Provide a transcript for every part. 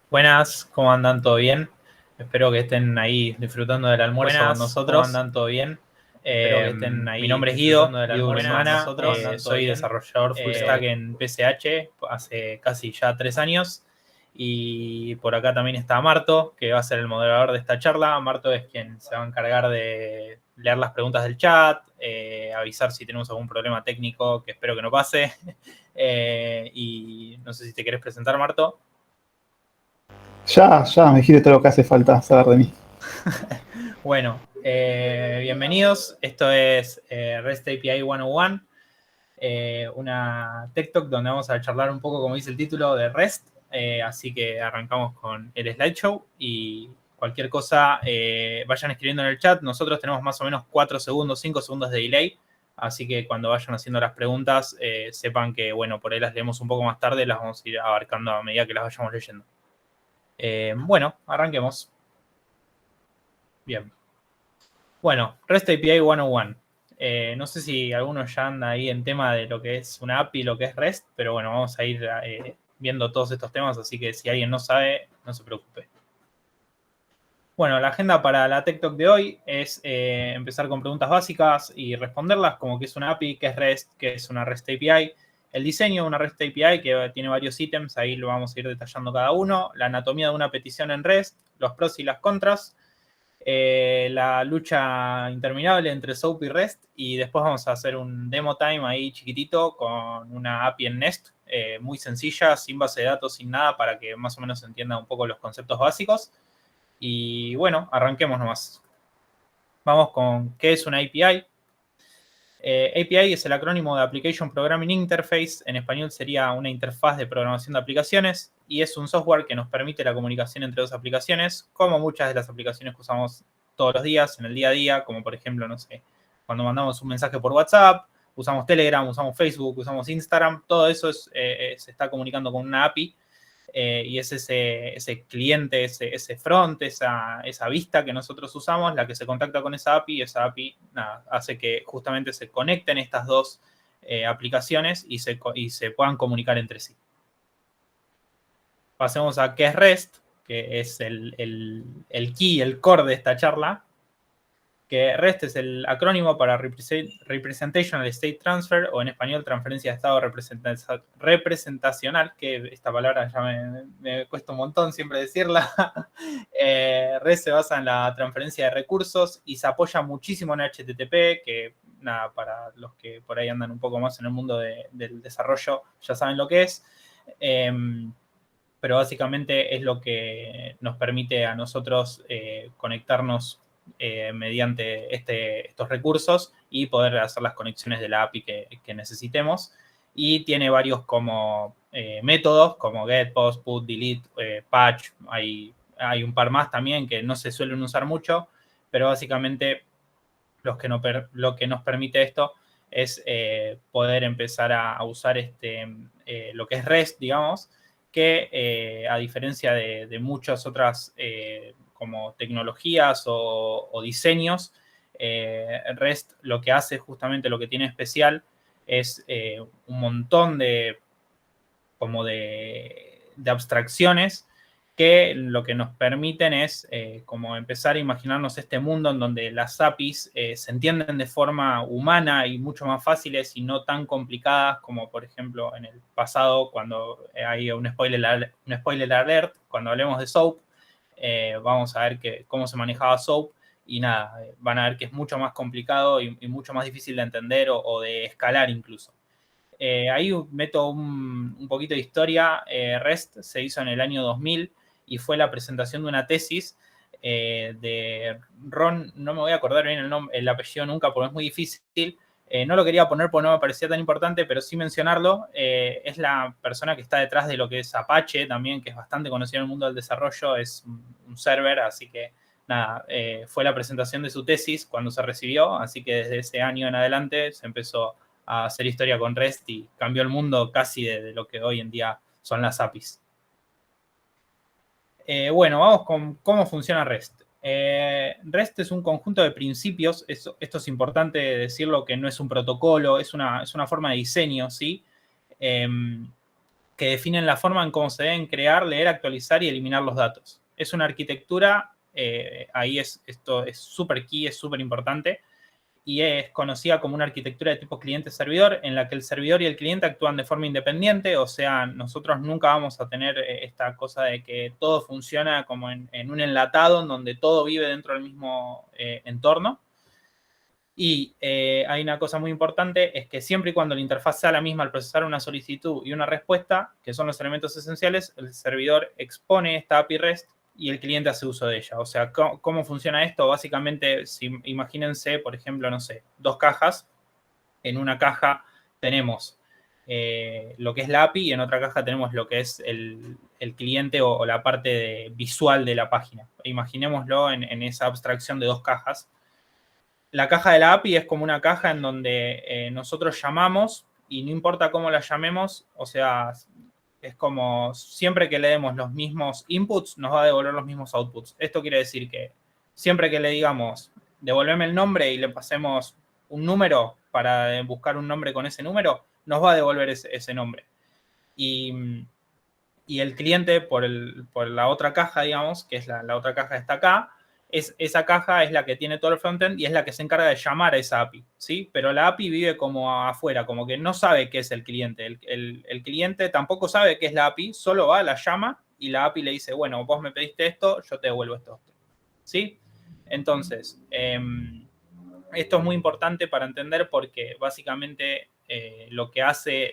Buenas, ¿cómo andan? ¿Todo bien? Espero que estén ahí disfrutando del almuerzo con nosotros. ¿Cómo andan? ¿Todo bien? Espero que estén ahí Mi nombre es disfrutando Guido, del Guido almuerzo con Grismana. nosotros. ¿Cómo andan? ¿Todo Soy bien? desarrollador full stack en PSH hace casi ya 3 años. Y por acá también está Marto, que va a ser el moderador de esta charla. Marto es quien se va a encargar de leer las preguntas del chat, avisar si tenemos algún problema técnico, que espero que no pase. Y no sé si te querés presentar, Marto. Ya me dijiste todo lo que hace falta saber de mí. Bueno, bienvenidos. Esto es REST API 101, una Tech Talk donde vamos a charlar un poco, como dice el título, de REST. Así que arrancamos con el slideshow y cualquier cosa vayan escribiendo en el chat. Nosotros tenemos más o menos 4 segundos, 5 segundos de delay. Así que cuando vayan haciendo las preguntas, sepan que, bueno, por ahí las leemos un poco más tarde, las vamos a ir abarcando a medida que las vayamos leyendo. Bueno, arranquemos. Bien. Bueno, REST API 101. No sé si alguno ya anda ahí en tema de lo que es una API, lo que es REST, pero bueno, vamos a ir viendo todos estos temas, así que si alguien no sabe, no se preocupe. Bueno, la agenda para la Tech Talk de hoy es empezar con preguntas básicas y responderlas, como qué es una API, qué es REST, qué es una REST API, el diseño de una REST API que tiene varios ítems, ahí lo vamos a ir detallando cada uno, la anatomía de una petición en REST, los pros y las contras, la lucha interminable entre SOAP y REST, y después vamos a hacer un demo time ahí chiquitito con una API en Nest, muy sencilla, sin base de datos, sin nada, para que más o menos se entienda un poco los conceptos básicos. Y bueno, arranquemos nomás. Vamos con qué es una API. API es el acrónimo de Application Programming Interface, en español sería una interfaz de programación de aplicaciones, y es un software que nos permite la comunicación entre dos aplicaciones, como muchas de las aplicaciones que usamos todos los días, en el día a día, como por ejemplo, no sé, cuando mandamos un mensaje por WhatsApp, usamos Telegram, usamos Facebook, usamos Instagram, todo eso se está comunicando con una API. Y es ese cliente, ese front, esa vista que nosotros usamos, la que se contacta con esa API, y esa API nada, hace que justamente se conecten estas dos aplicaciones y se puedan comunicar entre sí. Pasemos a qué es REST, que es el key, el core de esta charla, que REST es el acrónimo para Representational State Transfer, o en español transferencia de estado representacional, que esta palabra ya me cuesta un montón siempre decirla. REST se basa en la transferencia de recursos y se apoya muchísimo en HTTP, que nada, para los que por ahí andan un poco más en el mundo del desarrollo ya saben lo que es. Pero básicamente es lo que nos permite a nosotros conectarnos mediante estos recursos y poder hacer las conexiones de la API que necesitemos. Y tiene varios como métodos, como get, post, put, delete, patch. Hay un par más también que no se suelen usar mucho, pero básicamente lo que nos permite esto es poder empezar a usar lo que es REST, digamos, que a diferencia de muchas otras como tecnologías o diseños, REST lo que hace justamente, lo que tiene especial es un montón de abstracciones que lo que nos permiten es como empezar a imaginarnos este mundo en donde las APIs se entienden de forma humana y mucho más fáciles y no tan complicadas como, por ejemplo, en el pasado, cuando hay un spoiler alert, cuando hablemos de SOAP, vamos a ver cómo se manejaba SOAP y nada, van a ver que es mucho más complicado y mucho más difícil de entender o de escalar incluso. Ahí meto un poquito de historia. REST se hizo en el año 2000 y fue la presentación de una tesis de Ron, no me voy a acordar bien el apellido nunca porque es muy difícil. No lo quería poner porque no me parecía tan importante, pero sí mencionarlo. Es la persona que está detrás de lo que es Apache también, que es bastante conocido en el mundo del desarrollo, es un server, así que nada, fue la presentación de su tesis cuando se recibió, así que desde ese año en adelante se empezó a hacer historia con REST y cambió el mundo casi de lo que hoy en día son las APIs. Bueno, vamos con cómo funciona REST. REST es un conjunto de principios, esto es importante decirlo, que no es un protocolo, es una forma de diseño, ¿sí? que definen la forma en cómo se deben crear, leer, actualizar y eliminar los datos. Es una arquitectura, esto es súper key, es súper importante, y es conocida como una arquitectura de tipo cliente-servidor, en la que el servidor y el cliente actúan de forma independiente, o sea, nosotros nunca vamos a tener esta cosa de que todo funciona como en un enlatado, en donde todo vive dentro del mismo entorno. Y hay una cosa muy importante, es que siempre y cuando la interfaz sea la misma al procesar una solicitud y una respuesta, que son los elementos esenciales, el servidor expone esta API REST y el cliente hace uso de ella. O sea, ¿cómo funciona esto? Básicamente, imagínense, por ejemplo, no sé, dos cajas. En una caja tenemos lo que es la API y en otra caja tenemos lo que es el cliente o la parte visual de la página. Imaginémoslo en esa abstracción de dos cajas. La caja de la API es como una caja en donde nosotros llamamos y no importa cómo la llamemos, o sea, es como siempre que le demos los mismos inputs, nos va a devolver los mismos outputs. Esto quiere decir que siempre que le digamos, devolveme el nombre y le pasemos un número para buscar un nombre con ese número, nos va a devolver ese nombre. Y el cliente por la otra caja, digamos, que es la otra caja está acá, esa caja es la que tiene todo el frontend y es la que se encarga de llamar a esa API, ¿sí? Pero la API vive como afuera, como que no sabe qué es el cliente. El cliente tampoco sabe qué es la API, solo va, la llama y la API le dice, bueno, vos me pediste esto, yo te devuelvo esto, ¿sí? Entonces, esto es muy importante para entender porque básicamente lo que hace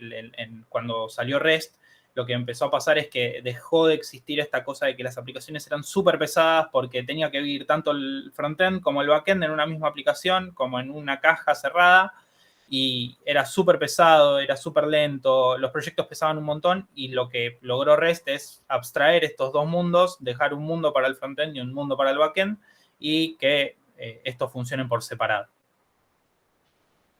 cuando salió REST, lo que empezó a pasar es que dejó de existir esta cosa de que las aplicaciones eran súper pesadas porque tenía que vivir tanto el frontend como el backend en una misma aplicación, como en una caja cerrada, y era súper pesado, era súper lento, los proyectos pesaban un montón, y lo que logró REST es abstraer estos dos mundos, dejar un mundo para el frontend y un mundo para el backend, y que estos funcionen por separado.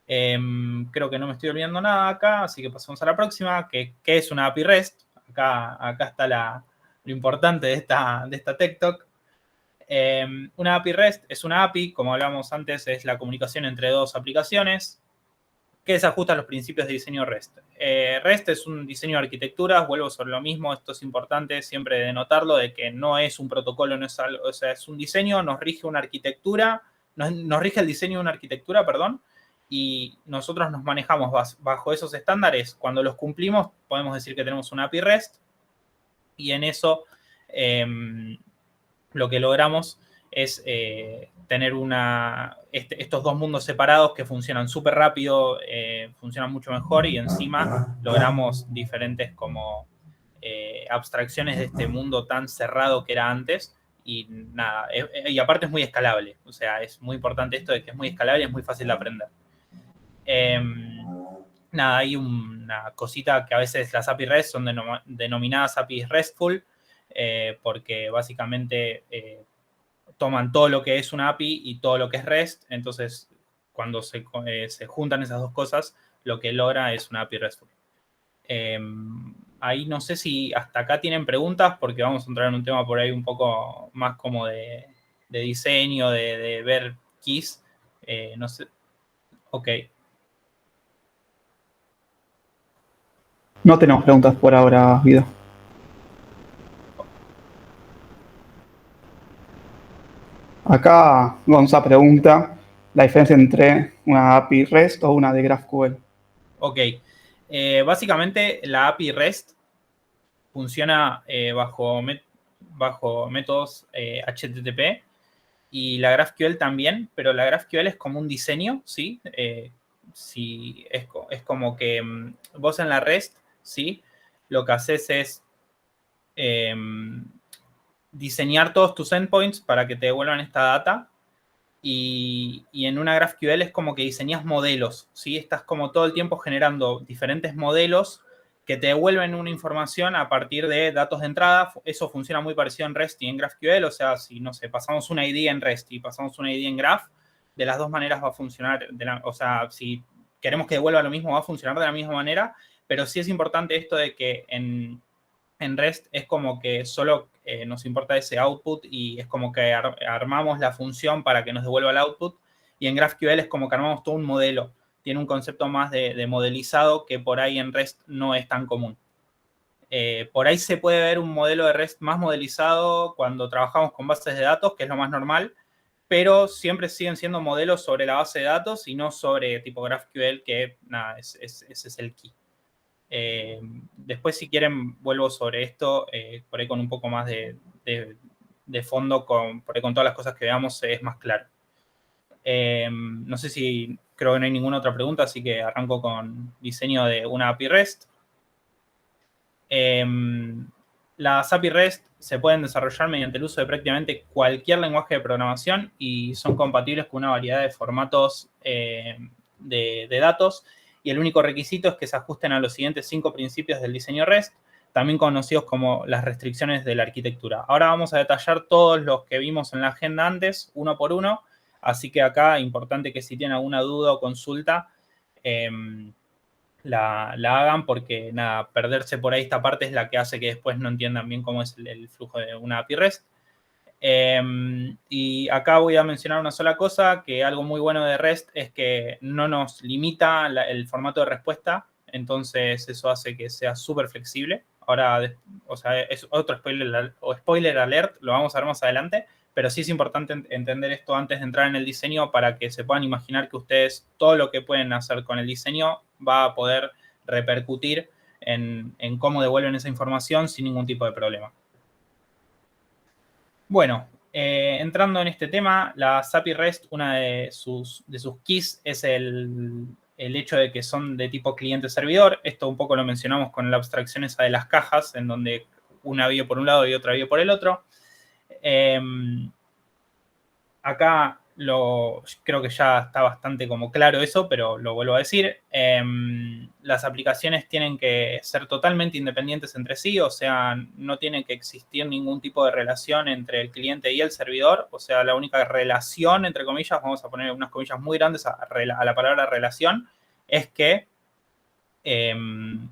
Creo que no me estoy olvidando nada acá, así que pasamos a la próxima, que es una API REST. Acá está lo importante de esta Tech Talk. Una API REST es una API, como hablamos antes, es la comunicación entre dos aplicaciones que se ajusta a los principios de diseño REST. REST es un diseño de arquitecturas, vuelvo sobre lo mismo, esto es importante siempre de notarlo, de que no es un protocolo, no es algo, o sea, es un diseño, nos rige una arquitectura, nos rige el diseño de una arquitectura, perdón, y nosotros nos manejamos bajo esos estándares. Cuando los cumplimos, podemos decir que tenemos una API REST, y en eso lo que logramos es tener estos dos mundos separados que funcionan súper rápido, funcionan mucho mejor, y encima logramos diferentes como abstracciones de este mundo tan cerrado que era antes. Y nada, y aparte es muy escalable, o sea, es muy importante esto de que es muy escalable y es muy fácil de aprender. Nada, hay una cosita que a veces las API REST son denominadas APIs RESTful, porque básicamente toman todo lo que es una API y todo lo que es REST. Entonces, cuando se juntan esas dos cosas, lo que logra es una API RESTful. Ahí no sé si hasta acá tienen preguntas, porque vamos a entrar en un tema por ahí un poco más como de diseño, de ver keys. No sé. Ok. No tenemos preguntas por ahora, Guido. Acá Gonza pregunta la diferencia entre una API REST o una de GraphQL. Ok. Básicamente la API REST funciona bajo métodos HTTP, y la GraphQL también, pero la GraphQL es como un diseño, ¿sí? Sí, es como que vos en la REST, ¿sí? Lo que haces es diseñar todos tus endpoints para que te devuelvan esta data. Y en una GraphQL es como que diseñas modelos, ¿sí? Estás como todo el tiempo generando diferentes modelos que te devuelven una información a partir de datos de entrada. Eso funciona muy parecido en REST y en GraphQL. O sea, si, no sé, pasamos una ID en REST y pasamos una ID en Graph, de las dos maneras va a funcionar. O sea, si queremos que devuelva lo mismo, va a funcionar de la misma manera. Pero sí es importante esto de que en REST es como que solo nos importa ese output, y es como que armamos la función para que nos devuelva el output. Y en GraphQL es como que armamos todo un modelo. Tiene un concepto más de modelizado que por ahí en REST no es tan común. Por ahí se puede ver un modelo de REST más modelizado cuando trabajamos con bases de datos, que es lo más normal, pero siempre siguen siendo modelos sobre la base de datos y no sobre tipo GraphQL, que nada, ese es el key. Después, si quieren, vuelvo sobre esto, por ahí con un poco más de fondo, por ahí con todas las cosas que veamos es más claro. No sé si, creo que no hay ninguna otra pregunta, así que arranco con diseño de una API REST. Las API REST se pueden desarrollar mediante el uso de prácticamente cualquier lenguaje de programación y son compatibles con una variedad de formatos de datos, y el único requisito es que se ajusten a los siguientes 5 principios del diseño REST, también conocidos como las restricciones de la arquitectura. Ahora vamos a detallar todos los que vimos en la agenda antes, uno por uno, así que acá importante que si tienen alguna duda o consulta, la hagan, porque nada, perderse por ahí esta parte es la que hace que después no entiendan bien cómo es el flujo de una API REST. Y acá voy a mencionar una sola cosa, que algo muy bueno de REST es que no nos limita el formato de respuesta, entonces eso hace que sea súper flexible. Ahora, o sea, es otro spoiler alert, lo vamos a ver más adelante, pero sí es importante entender esto antes de entrar en el diseño para que se puedan imaginar que ustedes todo lo que pueden hacer con el diseño va a poder repercutir en cómo devuelven esa información sin ningún tipo de problema. Bueno, entrando en este tema, la API REST, una de sus keys es el hecho de que son de tipo cliente-servidor. Esto un poco lo mencionamos con la abstracción esa de las cajas, en donde una vive por un lado y otra vive por el otro. Acá creo que ya está bastante como claro eso, pero lo vuelvo a decir. Las aplicaciones tienen que ser totalmente independientes entre sí, o sea, no tiene que existir ningún tipo de relación entre el cliente y el servidor. O sea, la única relación, entre comillas, vamos a poner unas comillas muy grandes a la palabra relación, es que el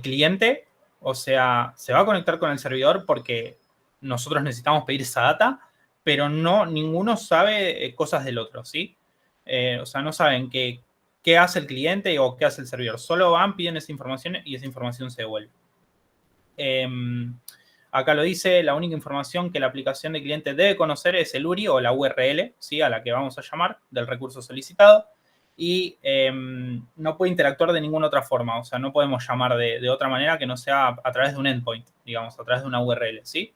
cliente, o sea, se va a conectar con el servidor porque nosotros necesitamos pedir esa data, pero no, ninguno sabe cosas del otro, ¿sí? O sea, no saben qué hace el cliente o qué hace el servidor. Solo van, piden esa información y esa información se devuelve. Acá lo dice, la única información que la aplicación de cliente debe conocer es el URI o la URL, ¿sí? A la que vamos a llamar del recurso solicitado. Y no puede interactuar de ninguna otra forma, o sea, no podemos llamar de otra manera que no sea a través de un endpoint, digamos, a través de una URL, ¿sí?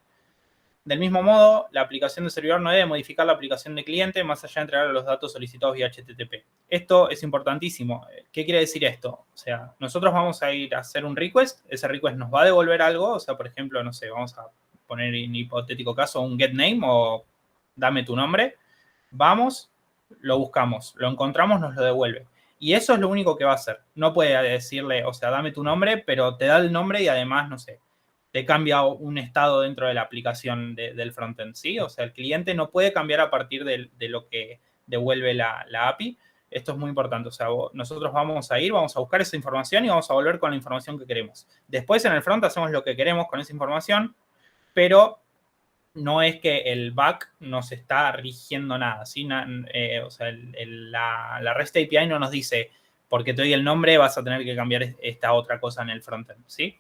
Del mismo modo, la aplicación de servidor no debe modificar la aplicación de cliente más allá de entregar los datos solicitados vía HTTP. Esto es importantísimo. ¿Qué quiere decir esto? O sea, nosotros vamos a ir a hacer un request, ese request nos va a devolver algo, o sea, por ejemplo, no sé, vamos a poner en hipotético caso un get name o dame tu nombre. Vamos, lo buscamos, lo encontramos, nos lo devuelve. Y eso es lo único que va a hacer. No puede decirle, o sea, dame tu nombre, pero te da el nombre y además, no sé, te cambia un estado dentro de la aplicación del frontend, ¿sí? O sea, el cliente no puede cambiar a partir de lo que devuelve la API. Esto es muy importante. O sea, nosotros vamos a buscar esa información y vamos a volver con la información que queremos. Después en el front hacemos lo que queremos con esa información, pero no es que el back nos está rigiendo nada, ¿sí? O sea, la REST API no nos dice, porque te doy el nombre, vas a tener que cambiar esta otra cosa en el frontend, ¿sí?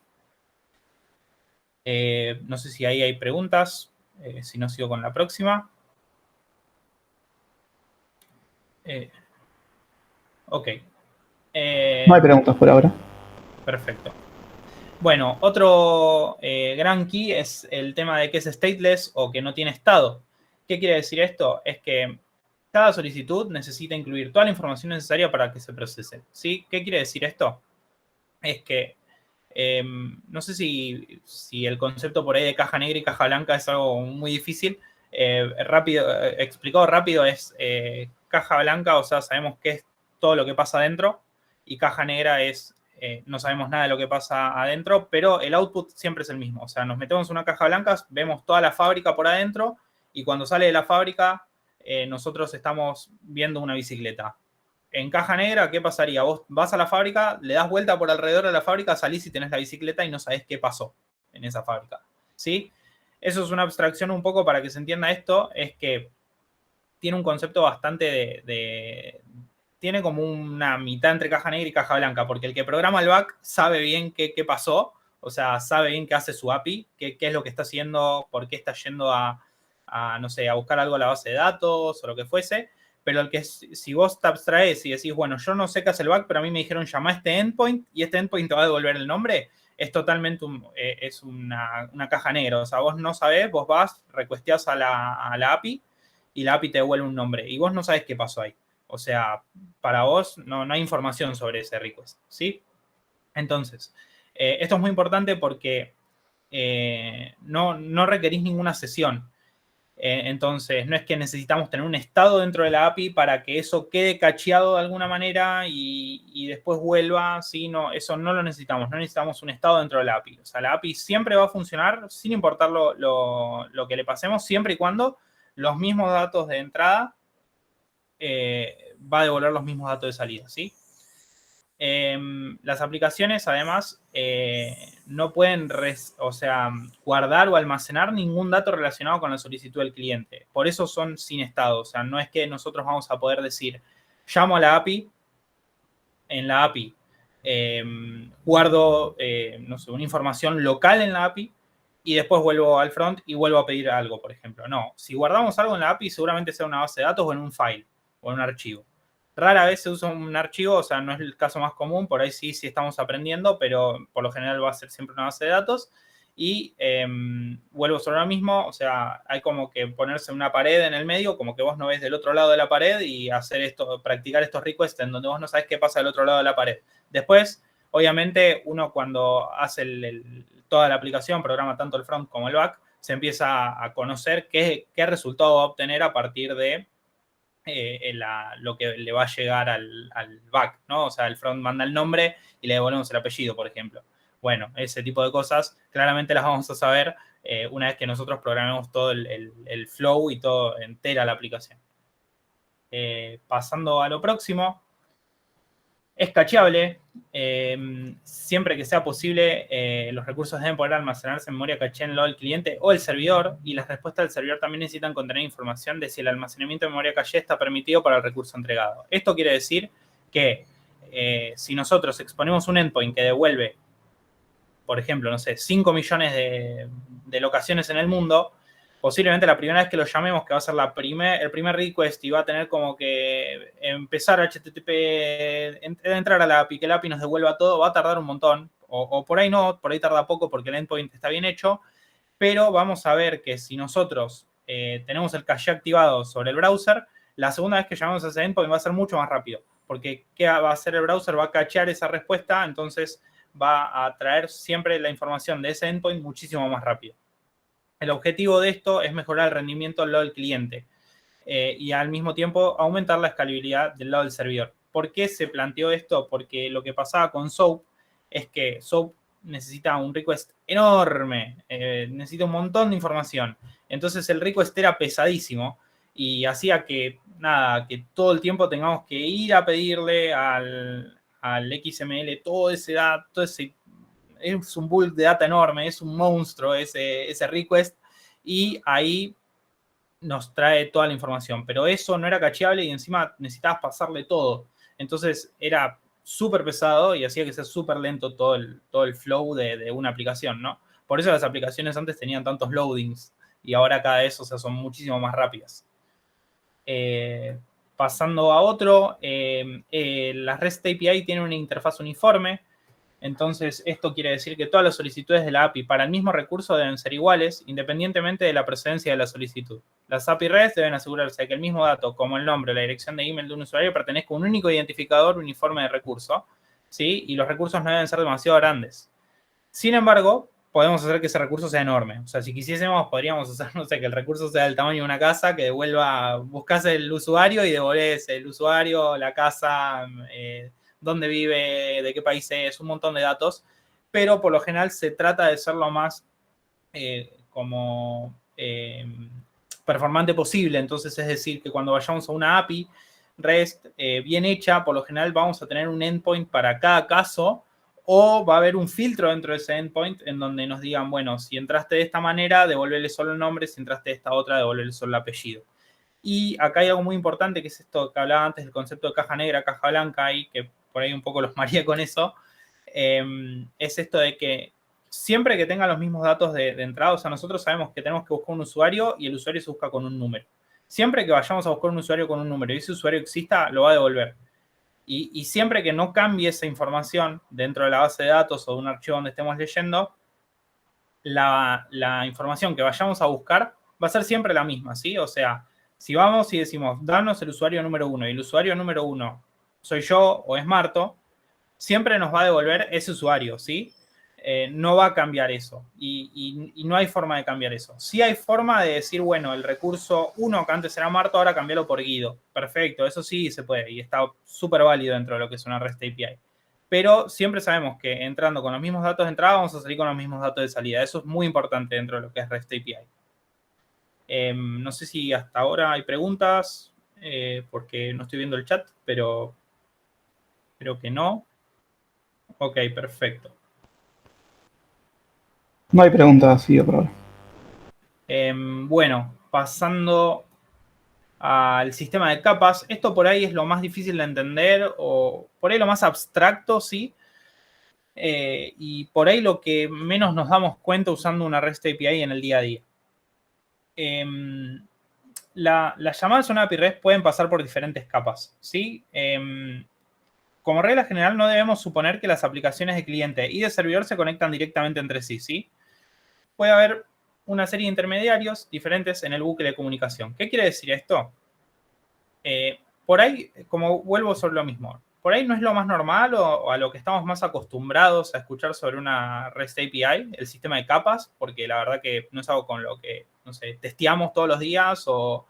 No sé si ahí hay preguntas, si no sigo con la próxima. Ok. No hay preguntas por ahora. Perfecto. Bueno, otro gran key es el tema de que es stateless o que no tiene estado. ¿Qué quiere decir esto? Es que cada solicitud necesita incluir toda la información necesaria para que se procese, ¿sí? ¿Qué quiere decir esto? Es que no sé si el concepto por ahí de caja negra y caja blanca es algo muy difícil. Explicado rápido es caja blanca, o sea, sabemos qué es todo lo que pasa adentro, y caja negra es no sabemos nada de lo que pasa adentro, pero el output siempre es el mismo. O sea, nos metemos en una caja blanca, vemos toda la fábrica por adentro, y cuando sale de la fábrica, nosotros estamos viendo una bicicleta. En caja negra, ¿qué pasaría? Vos vas a la fábrica, le das vuelta por alrededor de la fábrica, salís y tenés la bicicleta y no sabés qué pasó en esa fábrica, ¿sí? Eso es una abstracción un poco para que se entienda esto, es que tiene un concepto bastante tiene como una mitad entre caja negra y caja blanca, porque el que programa el back sabe bien qué pasó, o sea, sabe bien qué hace su API, qué es lo que está haciendo, por qué está yendo no sé, a buscar algo a la base de datos o lo que fuese, pero el que si vos te abstraes y decís, bueno, yo no sé qué hace el back, pero a mí me dijeron llama a este endpoint y este endpoint te va a devolver el nombre, es totalmente es una caja negra. O sea, vos no sabés, vos vas, requesteás a la API y la API te devuelve un nombre. Y vos no sabés qué pasó ahí. O sea, para vos no hay información sobre ese request, ¿sí? Entonces, esto es muy importante porque no requerís ninguna sesión. Entonces, no es que necesitamos tener un estado dentro de la API para que eso quede cacheado de alguna manera y después vuelva. ¿Sí? No, eso no lo necesitamos. No necesitamos un estado dentro de la API. O sea, la API siempre va a funcionar sin importar lo que le pasemos, siempre y cuando los mismos datos de entrada va a devolver los mismos datos de salida. ¿Sí? Las aplicaciones, además, no pueden guardar o almacenar ningún dato relacionado con la solicitud del cliente. Por eso son sin estado. O sea, no es que nosotros vamos a poder decir, llamo a la API, en la API guardo, no sé, una información local en la API y después vuelvo al front y vuelvo a pedir algo, por ejemplo. No, si guardamos algo en la API, seguramente sea una base de datos o en un file o en un archivo. Rara vez se usa un archivo, o sea, no es el caso más común, por ahí sí estamos aprendiendo, pero por lo general va a ser siempre una base de datos. Y vuelvo sobre lo mismo, o sea, hay como que ponerse una pared en el medio, como que vos no ves del otro lado de la pared y hacer esto, practicar estos requests en donde vos no sabés qué pasa del otro lado de la pared. Después, obviamente, uno cuando hace toda la aplicación, programa tanto el front como el back, se empieza a conocer qué resultado va a obtener a partir de lo que le va a llegar al back, ¿no? O sea, el front manda el nombre y le devolvemos el apellido, por ejemplo. Bueno, ese tipo de cosas claramente las vamos a saber una vez que nosotros programemos todo el flow y todo entera la aplicación. Pasando a lo próximo, es cacheable. Siempre que sea posible, los recursos deben poder almacenarse en memoria caché en lo del cliente o el servidor, y las respuestas del servidor también necesitan contener información de si el almacenamiento de memoria caché está permitido para el recurso entregado. Esto quiere decir que si nosotros exponemos un endpoint que devuelve, por ejemplo, no sé, 5 millones de locaciones en el mundo, posiblemente la primera vez que lo llamemos, que va a ser el primer request y va a tener como que empezar HTTP, entrar a la API, que la API nos devuelva todo, va a tardar un montón. O por ahí no, por ahí tarda poco porque el endpoint está bien hecho, pero vamos a ver que si nosotros tenemos el caché activado sobre el browser, la segunda vez que llamamos a ese endpoint va a ser mucho más rápido, porque ¿qué va a hacer el browser? Va a cachear esa respuesta, entonces va a traer siempre la información de ese endpoint muchísimo más rápido. El objetivo de esto es mejorar el rendimiento del lado del cliente y al mismo tiempo aumentar la escalabilidad del lado del servidor. ¿Por qué se planteó esto? Porque lo que pasaba con SOAP es que SOAP necesita un request enorme, necesita un montón de información. Entonces el request era pesadísimo y hacía que, que todo el tiempo tengamos que ir a pedirle al XML todo ese dato, es un bulk de data enorme, es un monstruo ese request, y ahí nos trae toda la información. Pero eso no era cacheable y encima necesitabas pasarle todo. Entonces era súper pesado y hacía que sea súper lento todo el flow de una aplicación, ¿no? Por eso las aplicaciones antes tenían tantos loadings y ahora cada vez, o sea, son muchísimo más rápidas. Pasando a otro, la REST API tiene una interfaz uniforme. Entonces, esto quiere decir que todas las solicitudes de la API para el mismo recurso deben ser iguales, independientemente de la procedencia de la solicitud. Las API REST deben asegurarse de que el mismo dato, como el nombre o la dirección de email de un usuario, pertenezca a un único identificador uniforme de recurso, ¿sí? Y los recursos no deben ser demasiado grandes. Sin embargo, podemos hacer que ese recurso sea enorme. O sea, si quisiésemos, podríamos hacer, no sé, que el recurso sea del tamaño de una casa, que devuelva, buscas el usuario y devolves el usuario, la casa, dónde vive, de qué país es, un montón de datos, pero por lo general se trata de ser lo más performante posible. Entonces, es decir, que cuando vayamos a una API REST bien hecha, por lo general vamos a tener un endpoint para cada caso, o va a haber un filtro dentro de ese endpoint en donde nos digan, bueno, si entraste de esta manera, devolverle solo el nombre, si entraste de esta otra, devolverle solo el apellido. Y acá hay algo muy importante, que es esto que hablaba antes del concepto de caja negra, caja blanca, y que por ahí un poco los mareé con eso. Es esto de que siempre que tenga los mismos datos de entrada, o sea, nosotros sabemos que tenemos que buscar un usuario y el usuario se busca con un número. Siempre que vayamos a buscar un usuario con un número y ese usuario exista, lo va a devolver. Y siempre que no cambie esa información dentro de la base de datos o de un archivo donde estemos leyendo, la información que vayamos a buscar va a ser siempre la misma, ¿sí? O sea, si vamos y decimos, danos el usuario número 1 y el usuario número 1 soy yo o es Marto, siempre nos va a devolver ese usuario, ¿sí? No va a cambiar eso y no hay forma de cambiar eso. Sí hay forma de decir, bueno, el recurso 1 que antes era Marto, ahora cambiarlo por Guido. Perfecto, eso sí se puede y está súper válido dentro de lo que es una REST API. Pero siempre sabemos que entrando con los mismos datos de entrada vamos a salir con los mismos datos de salida. Eso es muy importante dentro de lo que es REST API. No sé si hasta ahora hay preguntas, porque no estoy viendo el chat, pero creo que no. Ok, perfecto. No hay preguntas, sí, por ahora. Bueno, pasando al sistema de capas, esto por ahí es lo más difícil de entender o por ahí lo más abstracto, ¿sí? Y por ahí lo que menos nos damos cuenta usando una REST API en el día a día. Las llamadas a una API REST pueden pasar por diferentes capas, ¿sí? Como regla general, no debemos suponer que las aplicaciones de cliente y de servidor se conectan directamente entre sí, ¿sí? Puede haber una serie de intermediarios diferentes en el bucle de comunicación. ¿Qué quiere decir esto? Por ahí, como vuelvo sobre lo mismo, por ahí no es lo más normal o a lo que estamos más acostumbrados a escuchar sobre una REST API, el sistema de capas, porque la verdad que no es algo con lo que, no sé, testeamos todos los días o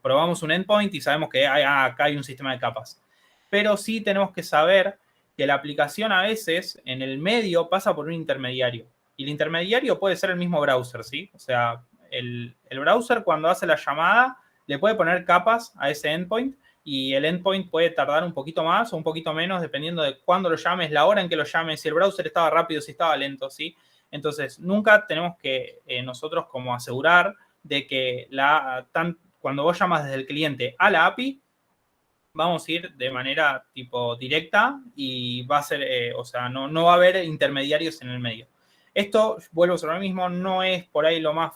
probamos un endpoint y sabemos que acá hay un sistema de capas. Pero sí tenemos que saber que la aplicación a veces en el medio pasa por un intermediario. Y el intermediario puede ser el mismo browser, ¿sí? O sea, el browser cuando hace la llamada le puede poner capas a ese endpoint y el endpoint puede tardar un poquito más o un poquito menos dependiendo de cuándo lo llames, la hora en que lo llames, si el browser estaba rápido, si estaba lento, ¿sí? Entonces, nunca tenemos que nosotros como asegurar de que cuando vos llamas desde el cliente a la API, vamos a ir de manera tipo directa y va a ser, o sea, no va a haber intermediarios en el medio. Esto, vuelvo sobre lo mismo, no es por ahí lo más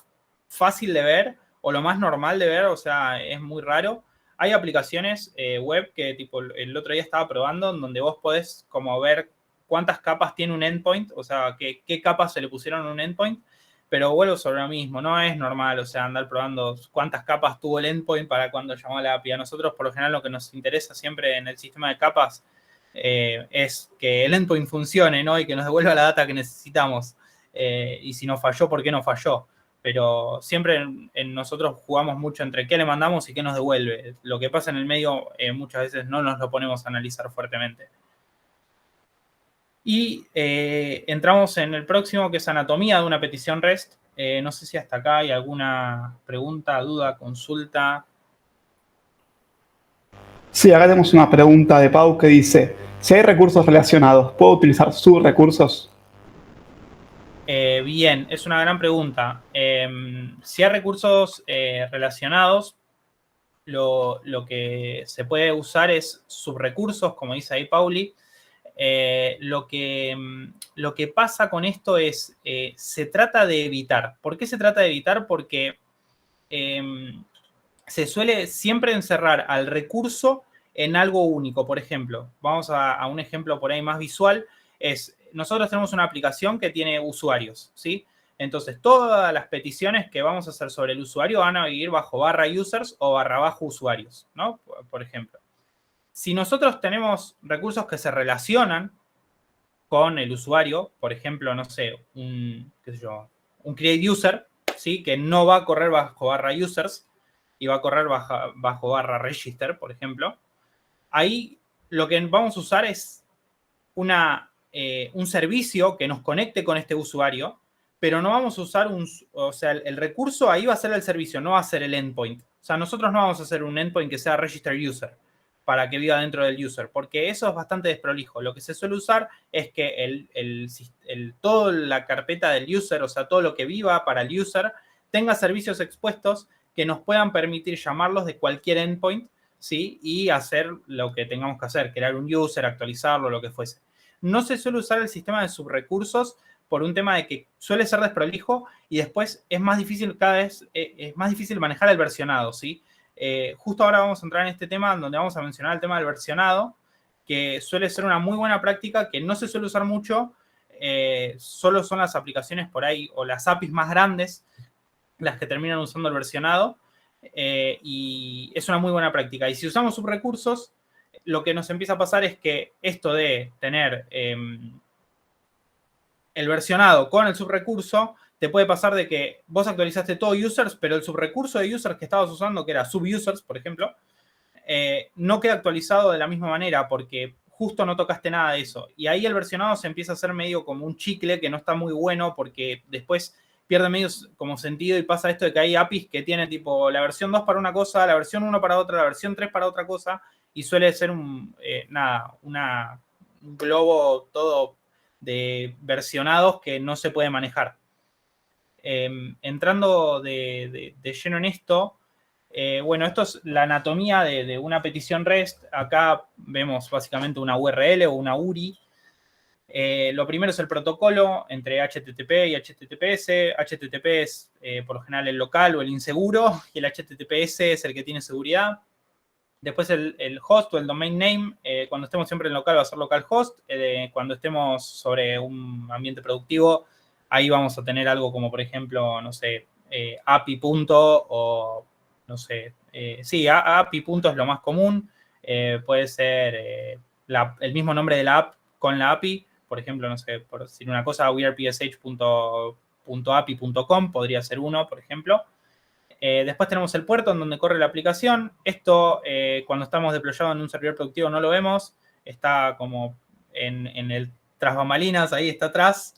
fácil de ver o lo más normal de ver, o sea, es muy raro. Hay aplicaciones web que tipo el otro día estaba probando en donde vos podés como ver cuántas capas tiene un endpoint, o sea, qué capas se le pusieron a un endpoint, pero vuelvo sobre lo mismo, no es normal, o sea, andar probando cuántas capas tuvo el endpoint para cuando llamó a la API. A nosotros, por lo general, lo que nos interesa siempre en el sistema de capas es que el endpoint funcione, ¿no? Y que nos devuelva la data que necesitamos. Y si nos falló, ¿por qué no falló? Pero siempre en nosotros jugamos mucho entre qué le mandamos y qué nos devuelve. Lo que pasa en el medio muchas veces no nos lo ponemos a analizar fuertemente. Y entramos en el próximo, que es anatomía de una petición REST. No sé si hasta acá hay alguna pregunta, duda, consulta. Sí, acá tenemos una pregunta de Pau que dice, si hay recursos relacionados, ¿puedo utilizar sus recursos? Bien, es una gran pregunta. Si hay recursos relacionados, lo que se puede usar es subrecursos, como dice ahí Pauli. Lo que pasa con esto es, se trata de evitar. ¿Por qué se trata de evitar? Porque se suele siempre encerrar al recurso en algo único. Por ejemplo, vamos a un ejemplo por ahí más visual, nosotros tenemos una aplicación que tiene usuarios, ¿sí? Entonces, todas las peticiones que vamos a hacer sobre el usuario van a ir bajo barra users o barra bajo usuarios, ¿no? Por ejemplo. Si nosotros tenemos recursos que se relacionan con el usuario, por ejemplo, no sé, un create user, ¿sí? Que no va a correr bajo barra users y va a correr bajo barra register, por ejemplo. Ahí lo que vamos a usar es un servicio que nos conecte con este usuario, pero no vamos a usar o sea, el recurso ahí va a ser el servicio, no va a ser el endpoint. O sea, nosotros no vamos a hacer un endpoint que sea register user para que viva dentro del user, porque eso es bastante desprolijo. Lo que se suele usar es que toda la carpeta del user, o sea, todo lo que viva para el user, tenga servicios expuestos que nos puedan permitir llamarlos de cualquier endpoint, ¿sí? Y hacer lo que tengamos que hacer, crear un user, actualizarlo, lo que fuese. No se suele usar el sistema de subrecursos por un tema de que suele ser desprolijo y después es más difícil, cada vez es más difícil manejar el versionado, ¿sí? Justo ahora vamos a entrar en este tema donde vamos a mencionar el tema del versionado, que suele ser una muy buena práctica que no se suele usar mucho, solo son las aplicaciones por ahí o las APIs más grandes las que terminan usando el versionado, y es una muy buena práctica. Y si usamos subrecursos, lo que nos empieza a pasar es que esto de tener el versionado con el subrecurso, te puede pasar de que vos actualizaste todo users, pero el subrecurso de users que estabas usando, que era subusers, por ejemplo, no queda actualizado de la misma manera porque justo no tocaste nada de eso. Y ahí el versionado se empieza a hacer medio como un chicle que no está muy bueno porque después pierde medio como sentido y pasa esto de que hay APIs que tienen tipo la versión 2 para una cosa, la versión 1 para otra, la versión 3 para otra cosa y suele ser un globo todo de versionados que no se puede manejar. Entrando de lleno en esto, bueno, esto es la anatomía de una petición REST. Acá vemos básicamente una URL o una URI. Lo primero es el protocolo entre HTTP y HTTPS. HTTP es por lo general el local o el inseguro y el HTTPS es el que tiene seguridad. Después el host o el domain name, cuando estemos siempre en local va a ser localhost. Cuando estemos sobre un ambiente productivo, ahí vamos a tener algo como, por ejemplo, no sé, API punto o, no sé, sí, API punto es lo más común. Puede ser el mismo nombre de la app con la API. Por ejemplo, no sé, por decir una cosa, wearepsh.api.com podría ser uno, por ejemplo. Después tenemos el puerto en donde corre la aplicación. Esto, cuando estamos deployados en un servidor productivo, no lo vemos. Está como en el tras bambalinas, ahí está atrás.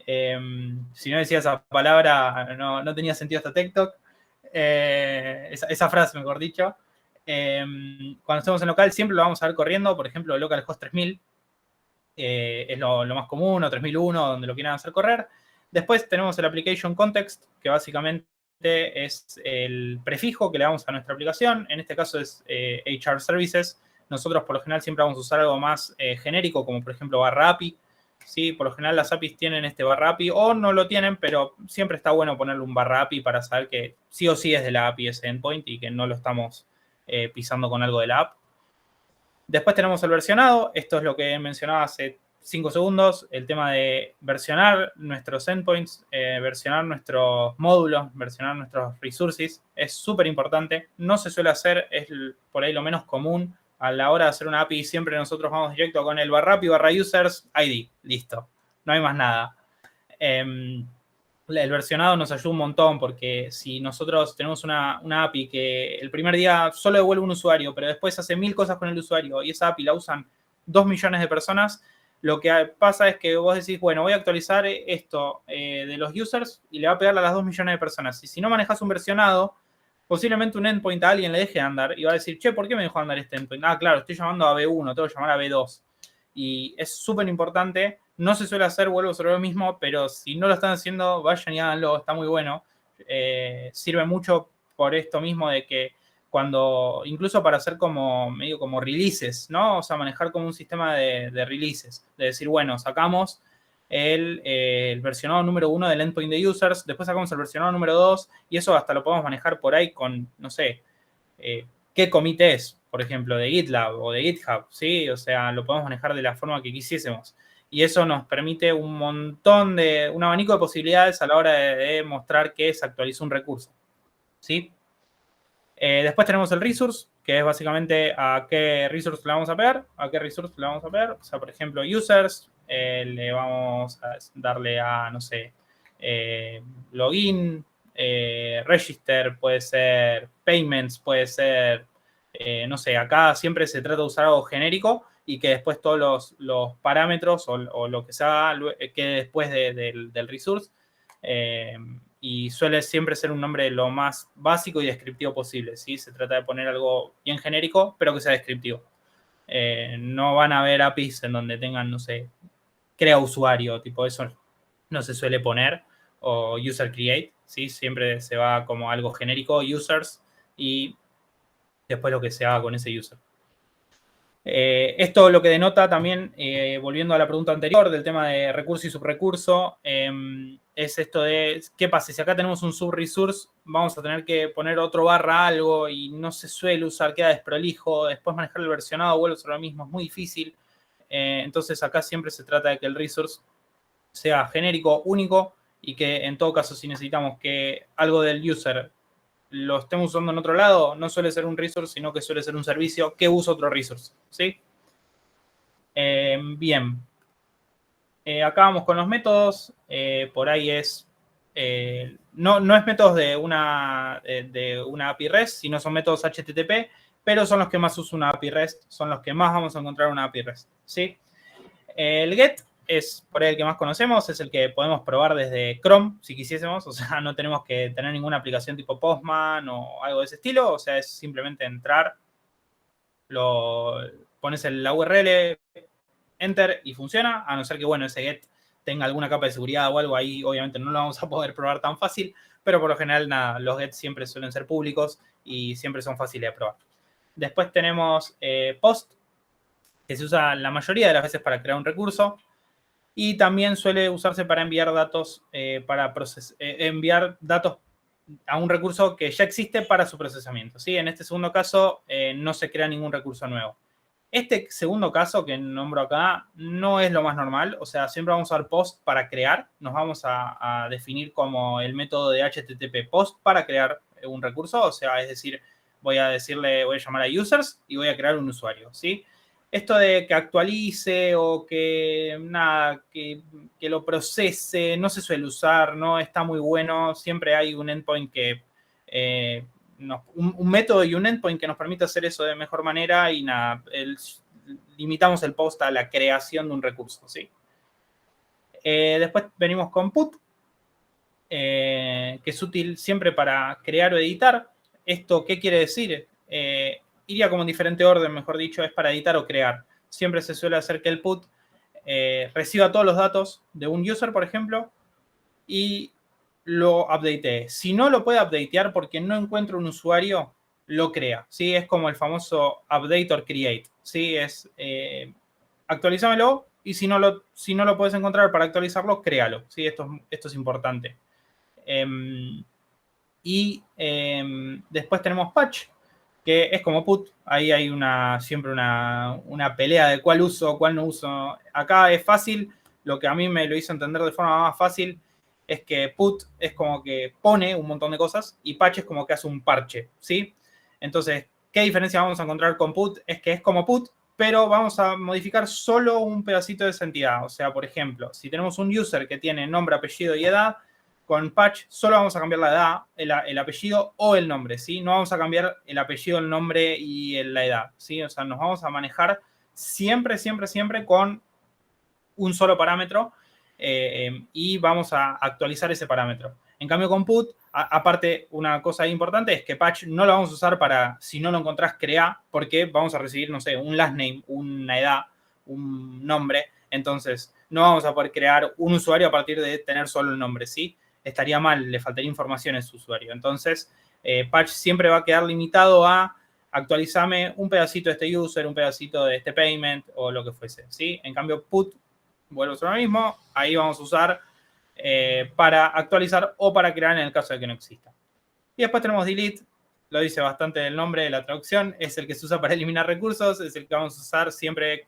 Si no decía esa palabra, no tenía sentido hasta TikTok. Esa frase, mejor dicho. Cuando estemos en local, siempre lo vamos a ver corriendo. Por ejemplo, localhost 3000 es lo más común, o 3001, donde lo quieran hacer correr. Después tenemos el application context, que básicamente es el prefijo que le damos a nuestra aplicación. En este caso es HR Services. Nosotros por lo general siempre vamos a usar algo más genérico, como por ejemplo barra API. ¿Sí? Por lo general las APIs tienen este barra API o no lo tienen, pero siempre está bueno ponerle un barra API para saber que sí o sí es de la API ese endpoint y que no lo estamos pisando con algo de la app. Después tenemos el versionado. Esto es lo que mencionaba hace 5 segundos. El tema de versionar nuestros endpoints, versionar nuestros módulos, versionar nuestros resources. Es súper importante. No se suele hacer, es por ahí lo menos común. A la hora de hacer una API siempre nosotros vamos directo con el barra API, barra users, ID. Listo. No hay más nada. El versionado nos ayuda un montón porque si nosotros tenemos una API que el primer día solo devuelve un usuario, pero después hace 1000 cosas con el usuario y esa API la usan 2 millones de personas, lo que pasa es que vos decís, bueno, voy a actualizar esto de los users y le va a pegar a las 2 millones de personas. Y si no manejas un versionado, posiblemente un endpoint a alguien le deje de andar y va a decir, che, ¿por qué me dejó andar este endpoint? Ah, claro, estoy llamando a B1, tengo que llamar a B2. Y es súper importante. No se suele hacer, vuelvo sobre lo mismo, pero si no lo están haciendo, vayan y háganlo, está muy bueno. Sirve mucho por esto mismo de que cuando, incluso para hacer como medio como releases, ¿no? O sea, manejar como un sistema de releases, de decir, bueno, sacamos el versionado número 1 del endpoint de users, después sacamos el versionado número 2 y eso hasta lo podemos manejar por ahí con, no sé, qué comité es, por ejemplo, de GitLab o de GitHub, ¿sí? O sea, lo podemos manejar de la forma que quisiésemos. Y eso nos permite un montón un abanico de posibilidades a la hora de mostrar que se actualizó un recurso, ¿sí? Después tenemos el resource, que es básicamente a qué resource le vamos a pegar, O sea, por ejemplo, users, le vamos a darle a, no sé, login, register, puede ser payments, puede ser, no sé, acá siempre se trata de usar algo genérico y que después todos los parámetros o lo que sea quede después del resource. Y suele siempre ser un nombre lo más básico y descriptivo posible, ¿sí? Se trata de poner algo bien genérico, pero que sea descriptivo. No van a haber APIs en donde tengan, no sé, crea usuario, tipo eso no se suele poner, o user create, ¿sí? Siempre se va como algo genérico, users, y después lo que se haga con ese user. Esto lo que denota también, volviendo a la pregunta anterior del tema de recurso y subrecurso, es esto de, ¿qué pasa? Si acá tenemos un subresource, vamos a tener que poner otro barra algo y no se suele usar, queda desprolijo, después manejar el versionado vuelve a ser lo mismo, es muy difícil. Entonces acá siempre se trata de que el resource sea genérico, único, y que en todo caso si necesitamos que algo del user lo estemos usando en otro lado, no suele ser un resource, sino que suele ser un servicio que usa otro resource, ¿sí? Bien. Acá vamos con los métodos. Por ahí es... no es métodos de una API REST, sino son métodos HTTP, pero son los que más usa una API REST, son los que más vamos a encontrar en una API REST, ¿sí? El GET es por ahí el que más conocemos, es el que podemos probar desde Chrome, si quisiésemos, o sea, no tenemos que tener ninguna aplicación tipo Postman o algo de ese estilo, o sea, es simplemente entrar, pones la URL, enter y funciona, a no ser que, bueno, ese GET tenga alguna capa de seguridad o algo, ahí obviamente no lo vamos a poder probar tan fácil, pero por lo general, nada, los GET siempre suelen ser públicos y siempre son fáciles de probar. Después tenemos POST, que se usa la mayoría de las veces para crear un recurso, y también suele usarse para enviar datos, enviar datos a un recurso que ya existe para su procesamiento, ¿sí? En este segundo caso no se crea ningún recurso nuevo. Este segundo caso que nombro acá no es lo más normal, o sea, siempre vamos a usar POST para crear, nos vamos a definir como el método de HTTP POST para crear un recurso, o sea, es decir, voy a llamar a users y voy a crear un usuario, ¿sí? Esto de que actualice o que nada, que lo procese, no se suele usar, no está muy bueno. Siempre hay un endpoint que un método y un endpoint que nos permite hacer eso de mejor manera y nada, limitamos el post a la creación de un recurso, ¿sí? Después venimos con put, que es útil siempre para crear o editar. ¿Esto qué quiere decir? Iría como en diferente orden, mejor dicho, es para editar o crear. Siempre se suele hacer que el put reciba todos los datos de un user, por ejemplo, y lo updatee. Si no lo puede updatear porque no encuentra un usuario, lo crea, ¿sí? Es como el famoso update or create, ¿sí? Es actualízamelo y si no lo puedes encontrar para actualizarlo, créalo, ¿sí? Esto es importante. Después tenemos patch, que es como put. Ahí hay siempre una pelea de cuál uso, cuál no uso. Acá es fácil. Lo que a mí me lo hizo entender de forma más fácil es que put es como que pone un montón de cosas y patch es como que hace un parche, ¿sí? Entonces, ¿qué diferencia vamos a encontrar con put? Es que es como put, pero vamos a modificar solo un pedacito de esa entidad. O sea, por ejemplo, si tenemos un user que tiene nombre, apellido y edad, con patch solo vamos a cambiar la edad, el apellido o el nombre, ¿sí? No vamos a cambiar el apellido, el nombre y la edad, ¿sí? O sea, nos vamos a manejar siempre, siempre, siempre con un solo parámetro y vamos a actualizar ese parámetro. En cambio, con put, aparte, una cosa importante es que patch no lo vamos a usar para, si no lo encontrás, crea, porque vamos a recibir, no sé, un last name, una edad, un nombre. Entonces, no vamos a poder crear un usuario a partir de tener solo el nombre, ¿sí? Estaría mal, le faltaría información a ese usuario. Entonces, patch siempre va a quedar limitado a actualizame un pedacito de este user, un pedacito de este payment o lo que fuese, ¿sí? En cambio, put, vuelvo a ser lo mismo, ahí vamos a usar para actualizar o para crear en el caso de que no exista. Y después tenemos delete, lo dice bastante el nombre de la traducción, es el que se usa para eliminar recursos, es el que vamos a usar siempre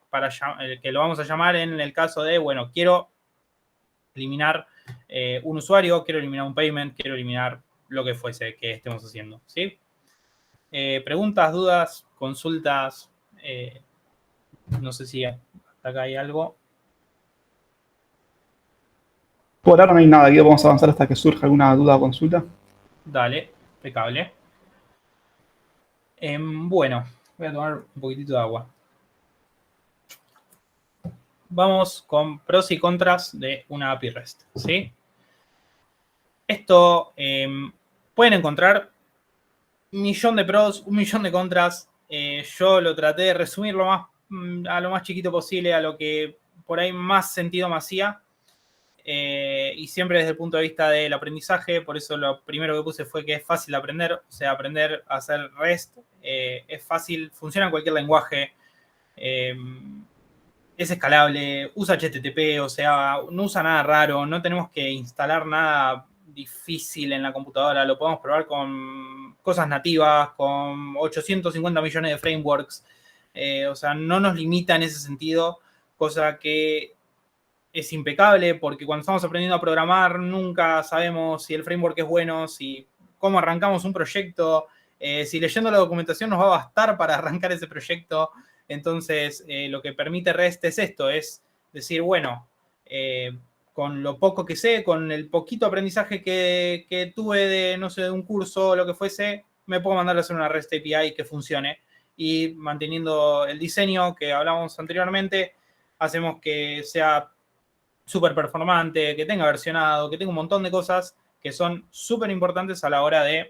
el que lo vamos a llamar en el caso de, bueno, quiero eliminar un usuario, quiero eliminar un payment, quiero eliminar lo que fuese que estemos haciendo, ¿sí? Preguntas, dudas, consultas, no sé si hasta acá hay algo. Por ahora no hay nada, aquí vamos a avanzar hasta que surja alguna duda o consulta. Dale, impecable. Bueno, voy a tomar un poquitito de agua. Vamos con pros y contras de una API REST, ¿sí? Esto pueden encontrar un millón de pros, un millón de contras. Yo lo traté de resumir a lo más chiquito posible, a lo que por ahí más sentido me hacía. y siempre desde el punto de vista del aprendizaje. Por eso lo primero que puse fue que es fácil de aprender, o sea, aprender a hacer REST es fácil, funciona en cualquier lenguaje, es escalable, usa HTTP, o sea, no usa nada raro, no tenemos que instalar nada difícil en la computadora, lo podemos probar con cosas nativas, con 850 millones de frameworks, o sea, no nos limita en ese sentido, cosa que es impecable porque cuando estamos aprendiendo a programar nunca sabemos si el framework es bueno, si cómo arrancamos un proyecto, si leyendo la documentación nos va a bastar para arrancar ese proyecto. Entonces, lo que permite REST es esto, es decir, bueno, con lo poco que sé, con el poquito aprendizaje que tuve de, no sé, de un curso o lo que fuese, me puedo mandar a hacer una REST API que funcione. Y manteniendo el diseño que hablábamos anteriormente, hacemos que sea súper performante, que tenga versionado, que tenga un montón de cosas que son súper importantes a la hora de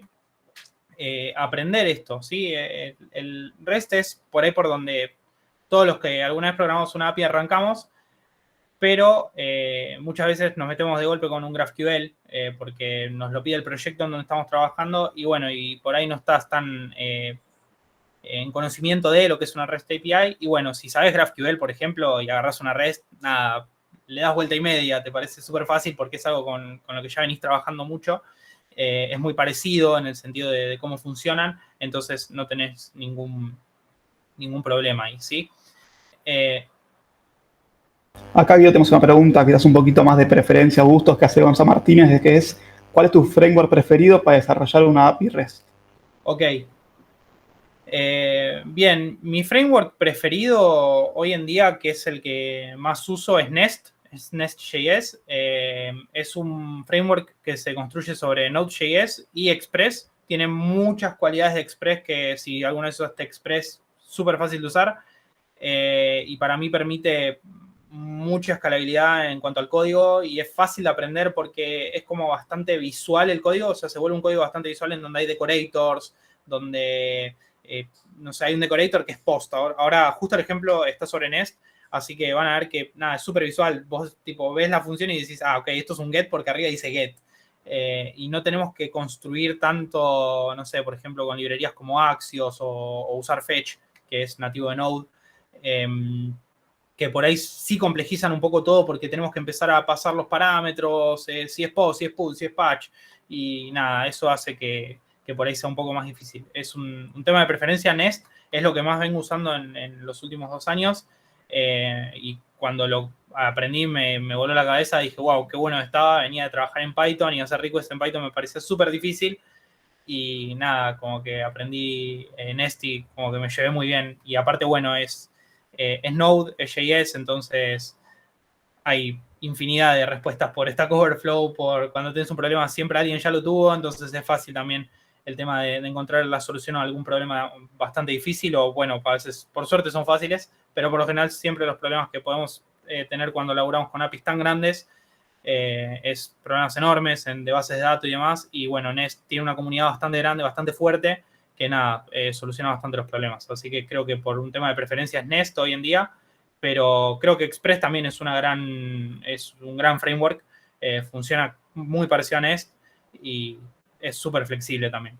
aprender esto, ¿sí? El REST es por ahí por donde todos los que alguna vez programamos una API arrancamos, pero muchas veces nos metemos de golpe con un GraphQL porque nos lo pide el proyecto en donde estamos trabajando y bueno, y por ahí no estás tan en conocimiento de lo que es una REST API y bueno, si sabes GraphQL, por ejemplo, y agarras una REST, nada, le das vuelta y media, te parece súper fácil porque es algo con lo que ya venís trabajando mucho. Es muy parecido en el sentido de cómo funcionan, entonces no tenés ningún problema ahí, ¿sí? Acá, Guido, tenemos una pregunta quizás un poquito más de preferencia o gustos que hace Gonzalo Martínez, de que es, ¿cuál es tu framework preferido para desarrollar una API REST? Ok. Bien, mi framework preferido hoy en día, que es el que más uso, es Nest.js. Es un framework que se construye sobre Node.js y Express. Tiene muchas cualidades de Express que si alguna vez usaste Express, súper fácil de usar. Y para mí permite mucha escalabilidad en cuanto al código y es fácil de aprender porque es como bastante visual el código, o sea, se vuelve un código bastante visual en donde hay decorators, donde no sé, hay un decorator que es post. Ahora, justo el ejemplo está sobre Nest, así que van a ver que, nada, es súper visual. Vos, tipo, ves la función y decís, ok, esto es un get porque arriba dice get. Y no tenemos que construir tanto, no sé, por ejemplo, con librerías como Axios o usar Fetch, que es nativo de Node, que por ahí sí complejizan un poco todo porque tenemos que empezar a pasar los parámetros, si es post, si es pull, si es patch, y nada, eso hace que por ahí sea un poco más difícil. Es un tema de preferencia. Nest es lo que más vengo usando en los últimos 2 años y cuando lo aprendí me voló la cabeza, dije, wow, qué bueno estaba, venía de trabajar en Python y hacer request en Python me parecía súper difícil y nada, como que aprendí Nest y como que me llevé muy bien y aparte, bueno, es Node, es JS, entonces hay infinidad de respuestas por Stack Overflow, por cuando tienes un problema siempre alguien ya lo tuvo, entonces es fácil también el tema de encontrar la solución a algún problema bastante difícil o bueno, a veces por suerte son fáciles, pero por lo general siempre los problemas que podemos tener cuando laburamos con APIs tan grandes es problemas enormes de bases de datos y demás, y bueno, Nest tiene una comunidad bastante grande, bastante fuerte, que nada, soluciona bastante los problemas, así que creo que por un tema de preferencia es Nest hoy en día, pero creo que Express también es un gran framework, funciona muy parecido a Nest y es súper flexible también.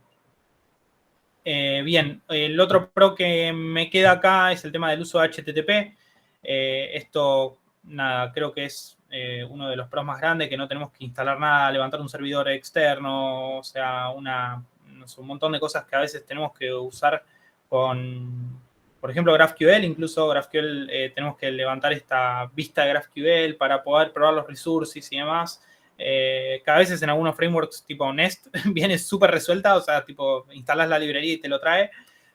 Bien, el otro pro que me queda acá es el tema del uso de HTTP. Esto, nada, creo que es uno de los pros más grandes, que no tenemos que instalar nada, levantar un servidor externo, o sea, no sé, un montón de cosas que a veces tenemos que usar con, por ejemplo, GraphQL. Incluso GraphQL tenemos que levantar esta vista de GraphQL para poder probar los resources y demás. Cada vez en algunos frameworks tipo Nest viene súper resuelta, o sea, tipo, instalas la librería y te lo trae,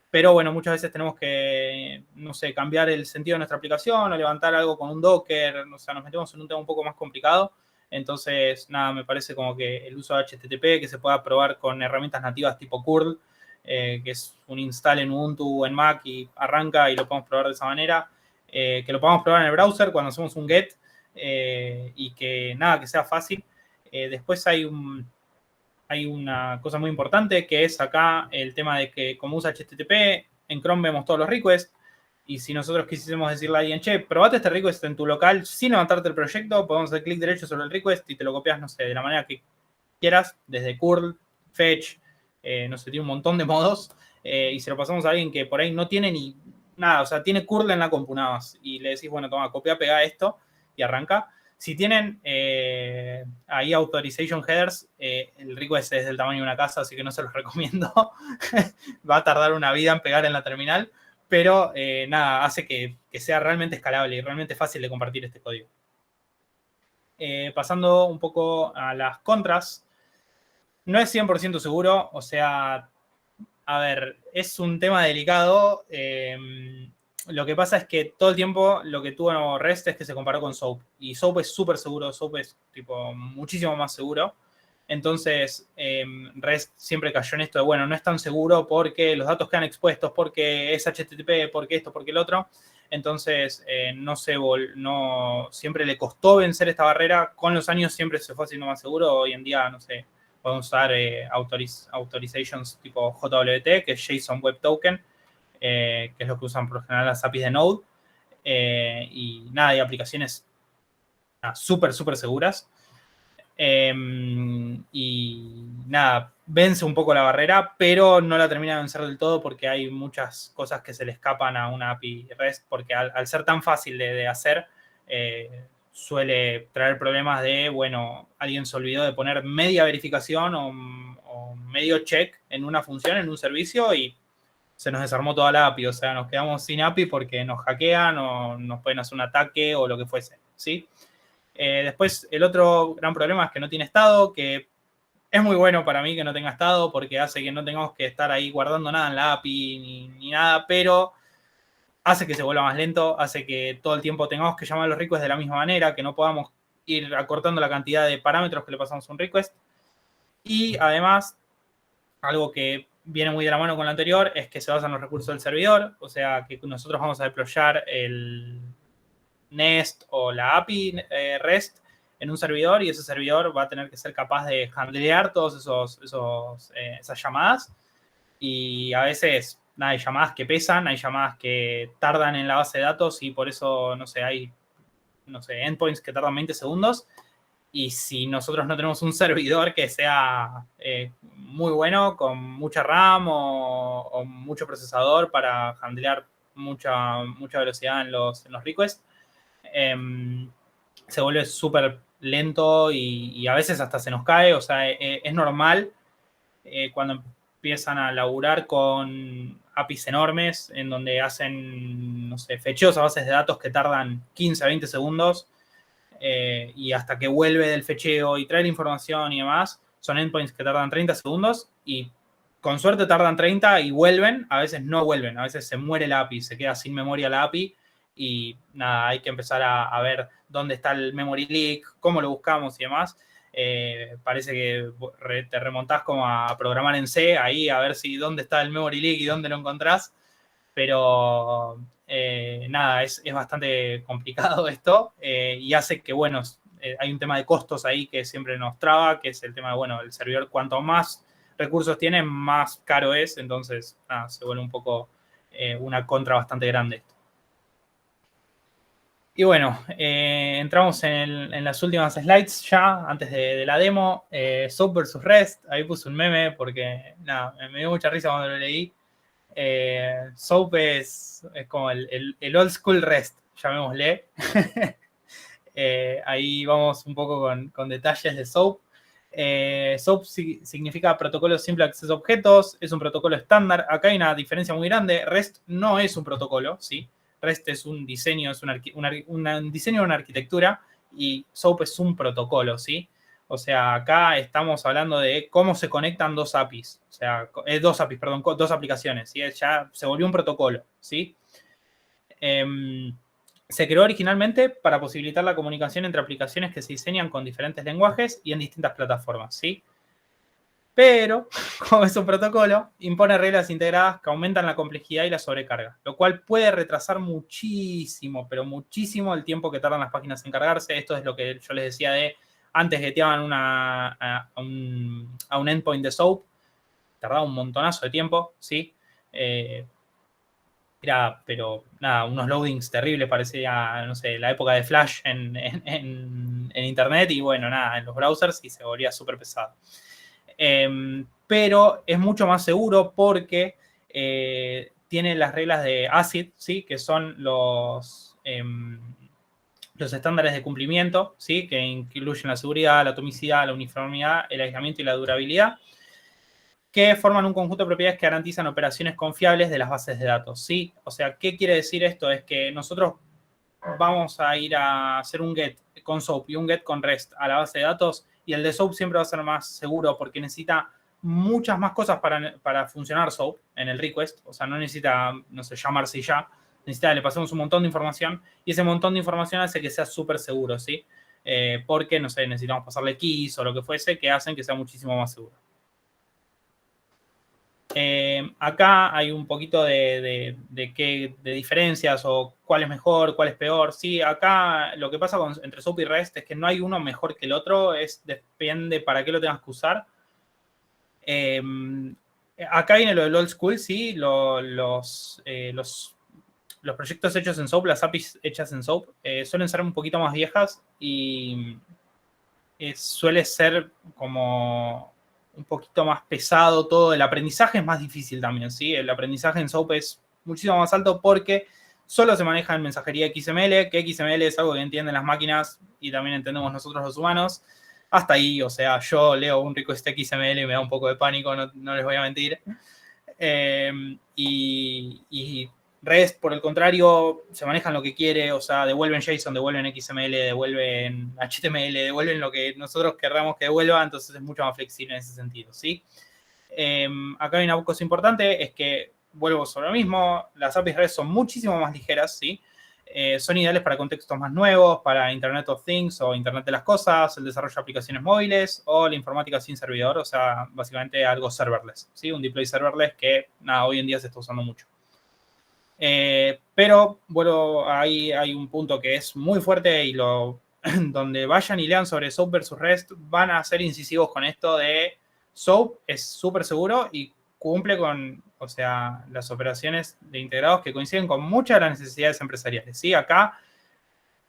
pero bueno, muchas veces tenemos que, no sé, cambiar el sentido de nuestra aplicación o levantar algo con un Docker, o sea, nos metemos en un tema un poco más complicado, entonces, nada, me parece como que el uso de HTTP, que se pueda probar con herramientas nativas tipo curl, que es un install en Ubuntu o en Mac y arranca y lo podemos probar de esa manera, que lo podamos probar en el browser cuando hacemos un get, y que nada, que sea fácil. Después hay una cosa muy importante que es acá el tema de que como usa HTTP, en Chrome vemos todos los requests Y si nosotros quisiésemos decirle a alguien, che, probate este request en tu local sin levantarte el proyecto, podemos hacer clic derecho sobre el request y te lo copias, no sé, de la manera que quieras, desde curl, fetch, no sé, tiene un montón de modos, y se lo pasamos a alguien que por ahí no tiene ni nada, o sea, tiene curl en la compu nada más, y le decís, bueno, toma, copia, pega esto, y arranca. Si tienen ahí authorization headers, el request es del tamaño de una casa, así que no se los recomiendo. Va a tardar una vida en pegar en la terminal, pero nada, hace que sea realmente escalable y realmente fácil de compartir este código. Pasando un poco a las contras, no es 100% seguro, o sea, a ver, es un tema delicado. Lo que pasa es que todo el tiempo lo que tuvo REST es que se comparó con SOAP. Y SOAP es súper seguro, SOAP es tipo muchísimo más seguro. Entonces, REST siempre cayó en esto de, bueno, no es tan seguro porque los datos quedan expuestos, porque es HTTP, porque esto, porque el otro. Entonces, no siempre le costó vencer esta barrera. Con los años siempre se fue haciendo más seguro. Hoy en día, no sé, podemos usar authorizations tipo JWT, que es JSON Web Token, que es lo que usan por lo general las APIs de Node. Y nada, hay aplicaciones súper, súper seguras. Y nada, vence un poco la barrera, pero no la termina de vencer del todo porque hay muchas cosas que se le escapan a una API REST, porque al ser tan fácil de hacer, suele traer problemas de, bueno, alguien se olvidó de poner media verificación o medio check en una función, en un servicio, y se nos desarmó toda la API, o sea, nos quedamos sin API porque nos hackean o nos pueden hacer un ataque o lo que fuese, ¿sí? Después, el otro gran problema es que no tiene estado, que es muy bueno para mí que no tenga estado porque hace que no tengamos que estar ahí guardando nada en la API ni nada, pero hace que se vuelva más lento, hace que todo el tiempo tengamos que llamar a los requests de la misma manera, que no podamos ir acortando la cantidad de parámetros que le pasamos a un request. Y además, algo que viene muy de la mano con lo anterior es que se basan los recursos del servidor, o sea que nosotros vamos a deployar el Nest o la API REST en un servidor y ese servidor va a tener que ser capaz de handlear todas esas llamadas. Y a veces, nada, hay llamadas que pesan, hay llamadas que tardan en la base de datos y por eso, no sé, hay, no sé, endpoints que tardan 20 segundos. Y si nosotros no tenemos un servidor que sea muy bueno, con mucha RAM o mucho procesador para handlear mucha velocidad en los requests, se vuelve súper lento y a veces hasta se nos cae. O sea, es normal cuando empiezan a laburar con APIs enormes en donde hacen, no sé, fecheos a bases de datos que tardan 15 a 20 segundos y hasta que vuelve del fecheo y trae la información y demás, son endpoints que tardan 30 segundos y con suerte tardan 30 y vuelven, a veces no vuelven, a veces se muere la API, se queda sin memoria la API y nada, hay que empezar a ver dónde está el memory leak, cómo lo buscamos y demás. Parece que te remontás como a programar en C, ahí a ver si dónde está el memory leak y dónde lo encontrás, pero nada, es bastante complicado esto y hace que, bueno, hay un tema de costos ahí que siempre nos traba, que es el tema de, bueno, el servidor cuanto más recursos tiene, más caro es, entonces nada, se vuelve un poco una contra bastante grande esto. Y bueno, entramos en las últimas slides ya, antes de la demo. SOAP versus REST, ahí puse un meme porque nada, me dio mucha risa cuando lo leí. SOAP es como el old school REST, llamémosle. Ahí vamos un poco con detalles de SOAP. SOAP significa Protocolo Simple Acceso a Objetos, es un protocolo estándar. Acá hay una diferencia muy grande. REST no es un protocolo, ¿sí? REST es un diseño, es un diseño de una arquitectura y SOAP es un protocolo, ¿sí? O sea, acá estamos hablando de cómo se conectan dos APIs, o sea, dos APIs, perdón, dos aplicaciones, ¿sí? Ya se volvió un protocolo, ¿sí? Se creó originalmente para posibilitar la comunicación entre aplicaciones que se diseñan con diferentes lenguajes y en distintas plataformas, ¿sí? Pero, como es un protocolo, impone reglas integradas que aumentan la complejidad y la sobrecarga, lo cual puede retrasar muchísimo, pero muchísimo el tiempo que tardan las páginas en cargarse. Esto es lo que yo les decía de antes geteaban a un endpoint de SOAP, tardaba un montonazo de tiempo, ¿sí? Era, pero nada, unos loadings terribles, parecía, no sé, la época de Flash en Internet y bueno, nada, en los browsers y se volvía súper pesado. Pero es mucho más seguro porque tiene las reglas de ACID, ¿sí? Que son los estándares de cumplimiento, ¿sí? Que incluyen la seguridad, la atomicidad, la uniformidad, el aislamiento y la durabilidad, que forman un conjunto de propiedades que garantizan operaciones confiables de las bases de datos, ¿sí? O sea, ¿qué quiere decir esto? Es que nosotros vamos a ir a hacer un get con SOAP y un get con REST a la base de datos y el de SOAP siempre va a ser más seguro porque necesita muchas más cosas para funcionar SOAP en el request, o sea, no necesita, no sé, llamarse y ya, necesita, le pasamos un montón de información y ese montón de información hace que sea súper seguro, ¿sí? Porque, no sé, necesitamos pasarle keys o lo que fuese que hacen que sea muchísimo más seguro. Acá hay un poquito de diferencias o cuál es mejor, cuál es peor. Sí, acá lo que pasa entre SOAP y REST es que no hay uno mejor que el otro, depende para qué lo tengas que usar. Eh, Acá viene lo del old school, sí, los proyectos hechos en SOAP, las APIs hechas en SOAP, suelen ser un poquito más viejas y suele ser como un poquito más pesado todo. El aprendizaje es más difícil también, ¿sí? El aprendizaje en SOAP es muchísimo más alto porque solo se maneja en mensajería XML, que XML es algo que entienden las máquinas y también entendemos nosotros los humanos. Hasta ahí, o sea, yo leo un request XML y me da un poco de pánico, no les voy a mentir. Y REST, por el contrario, se manejan lo que quiere, o sea, devuelven JSON, devuelven XML, devuelven HTML, devuelven lo que nosotros querramos que devuelva, entonces es mucho más flexible en ese sentido, ¿sí? Acá hay una cosa importante, es que, vuelvo sobre lo mismo, las APIs REST son muchísimo más ligeras, ¿sí? Son ideales para contextos más nuevos, para Internet of Things o Internet de las cosas, el desarrollo de aplicaciones móviles o la informática sin servidor, o sea, básicamente algo serverless, ¿sí? Un deploy serverless que, nada, hoy en día se está usando mucho. Pero, bueno, ahí hay un punto que es muy fuerte y donde vayan y lean sobre SOAP versus REST, van a ser incisivos con esto de SOAP es súper seguro y cumple con, o sea, las operaciones de integrados que coinciden con muchas de las necesidades empresariales. ¿Sí? Acá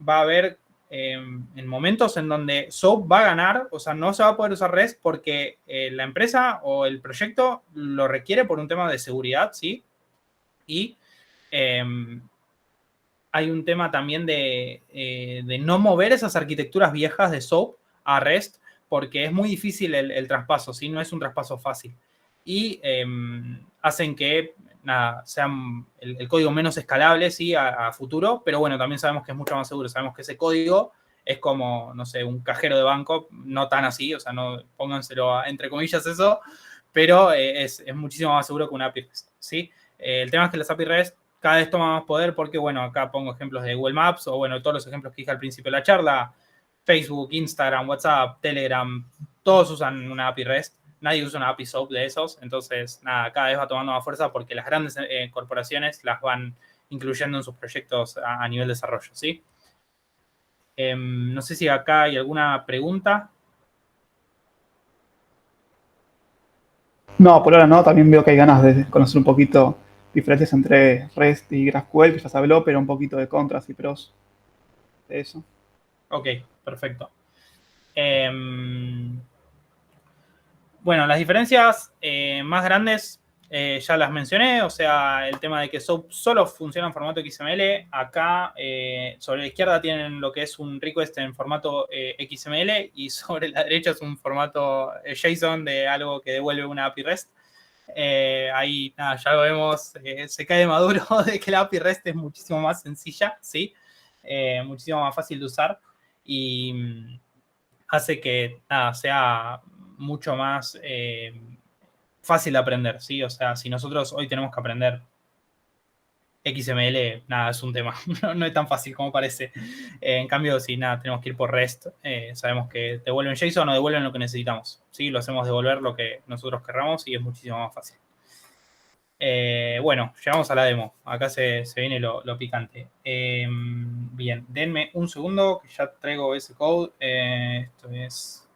va a haber en momentos en donde SOAP va a ganar, o sea, no se va a poder usar REST porque la empresa o el proyecto lo requiere por un tema de seguridad, ¿sí? Y hay un tema también de no mover esas arquitecturas viejas de SOAP a REST porque es muy difícil el traspaso, ¿sí? No es un traspaso fácil. Y hacen que nada, sean el código menos escalable, ¿sí? A futuro, pero bueno, también sabemos que es mucho más seguro. Sabemos que ese código es como, no sé, un cajero de banco, no tan así, o sea, no pónganselo entre comillas eso, pero es muchísimo más seguro que una API REST, ¿sí? El tema es que las API REST cada vez toma más poder porque, bueno, acá pongo ejemplos de Google Maps o, bueno, todos los ejemplos que dije al principio de la charla, Facebook, Instagram, WhatsApp, Telegram, todos usan una API REST, nadie usa una API SOAP de esos, entonces, nada, cada vez va tomando más fuerza porque las grandes corporaciones las van incluyendo en sus proyectos a nivel de desarrollo, ¿sí? No sé si acá hay alguna pregunta. No, por ahora no. También veo que hay ganas de conocer un poquito diferencias entre REST y GraphQL, que ya se habló, pero un poquito de contras y pros de eso. Ok, perfecto. Eh, Bueno, las diferencias más grandes ya las mencioné, o sea, el tema de que SOAP solo funciona en formato XML. Acá sobre la izquierda tienen lo que es un request en formato XML y sobre la derecha es un formato JSON de algo que devuelve una API REST. Ahí nada, ya lo vemos, se cae de maduro de que la API REST es muchísimo más sencilla, ¿sí? Muchísimo más fácil de usar y hace que nada, sea mucho más fácil de aprender, ¿sí? O sea, si nosotros hoy tenemos que aprender XML, nada, es un tema, no es tan fácil como parece. En cambio, si nada, tenemos que ir por REST, sabemos que devuelven JSON o devuelven lo que necesitamos, ¿sí? Lo hacemos devolver lo que nosotros querramos y es muchísimo más fácil. Bueno, llegamos a la demo. Acá se viene lo picante. Bien, denme un segundo que ya traigo ese code. Esto es.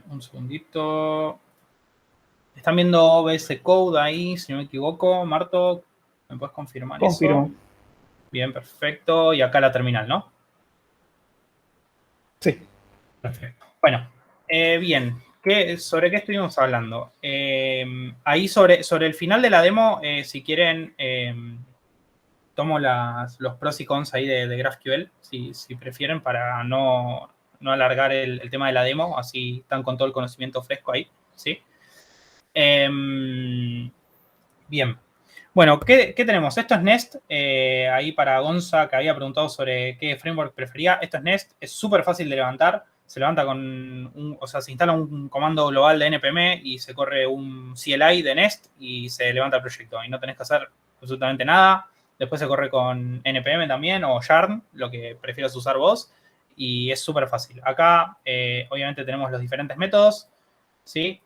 Un segundito. ¿Están viendo OBS Code ahí, si no me equivoco? Marto, ¿me puedes confirmar Confirmo. eso? Bien, perfecto. Y acá la terminal, ¿no? Sí. Perfecto. Bueno, bien. ¿Sobre qué estuvimos hablando? Ahí sobre el final de la demo, si quieren, tomo los pros y cons ahí de GraphQL, si prefieren, para no alargar el tema de la demo, así están con todo el conocimiento fresco ahí, ¿sí? Bien. Bueno, ¿qué tenemos? Esto es Nest, ahí para Gonza, que había preguntado sobre qué framework prefería. Esto es Nest, es súper fácil de levantar. Se levanta o sea, se instala un comando global de npm y se corre un CLI de Nest y se levanta el proyecto. Y no tenés que hacer absolutamente nada. Después se corre con npm también o yarn, lo que prefieras usar vos. Y es súper fácil. Acá, obviamente, tenemos los diferentes métodos, ¿sí?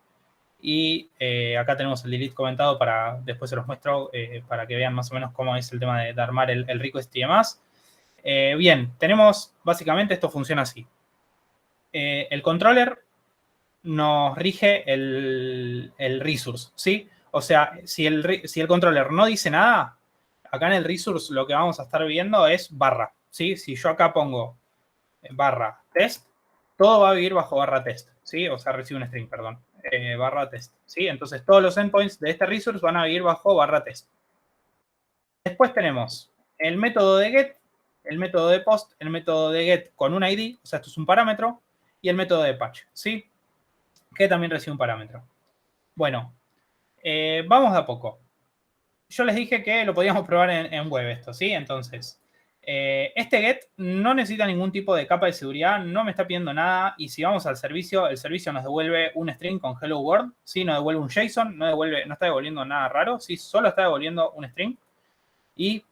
Y acá tenemos el delete comentado para, después se los muestro, para que vean más o menos cómo es el tema de armar el request y demás. Bien, tenemos, básicamente esto funciona así. El controller nos rige el resource, ¿sí? O sea, si el controller no dice nada, acá en el resource lo que vamos a estar viendo es barra, ¿sí? Si yo acá pongo barra test, todo va a vivir bajo barra test, ¿sí? O sea, recibe un string, perdón, barra test, ¿sí? Entonces, todos los endpoints de este resource van a vivir bajo barra test. Después tenemos el método de get, el método de post, el método de get con un ID, o sea, esto es un parámetro, y el método de patch, ¿sí? Que también recibe un parámetro. Bueno, vamos de a poco. Yo les dije que lo podíamos probar en web esto, ¿sí? Entonces, este get no necesita ningún tipo de capa de seguridad, no me está pidiendo nada, y si vamos al servicio, el servicio nos devuelve un string con hello world, ¿sí? No devuelve un JSON, no está devolviendo nada raro, ¿sí? Solo está devolviendo un string, y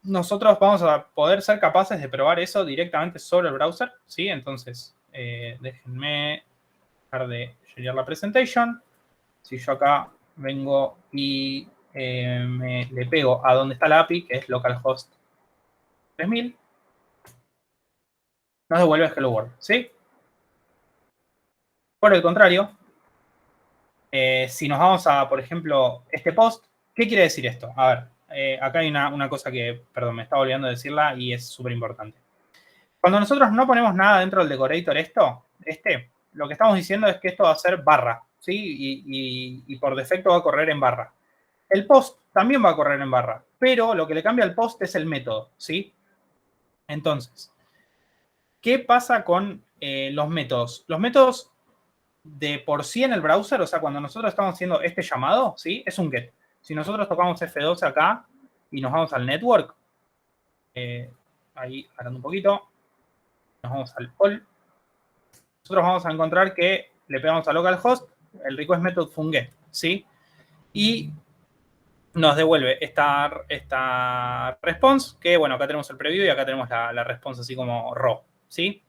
nosotros vamos a poder ser capaces de probar eso directamente sobre el browser, ¿sí? Entonces, déjenme dejar de sharear la presentation. Si yo acá vengo y le pego a donde está la API, que es localhost 3000, nos devuelve hello world, ¿sí? Por el contrario, si nos vamos a, por ejemplo, este post, ¿qué quiere decir esto? A ver, acá hay una cosa que, perdón, me estaba olvidando de decirla y es súper importante. Cuando nosotros no ponemos nada dentro del decorator lo que estamos diciendo es que esto va a ser barra, ¿sí? Y por defecto va a correr en barra. El post también va a correr en barra, pero lo que le cambia al post es el método, ¿sí? Entonces, ¿qué pasa con los métodos? Los métodos de por sí en el browser, o sea, cuando nosotros estamos haciendo este llamado, ¿sí? Es un get. Si nosotros tocamos F12 acá y nos vamos al network, ahí hablando un poquito, nos vamos al all, nosotros vamos a encontrar que le pegamos a localhost, el request method fue un get, ¿sí? Y nos devuelve esta response, que bueno, acá tenemos el preview y acá tenemos la response así como raw, ¿sí?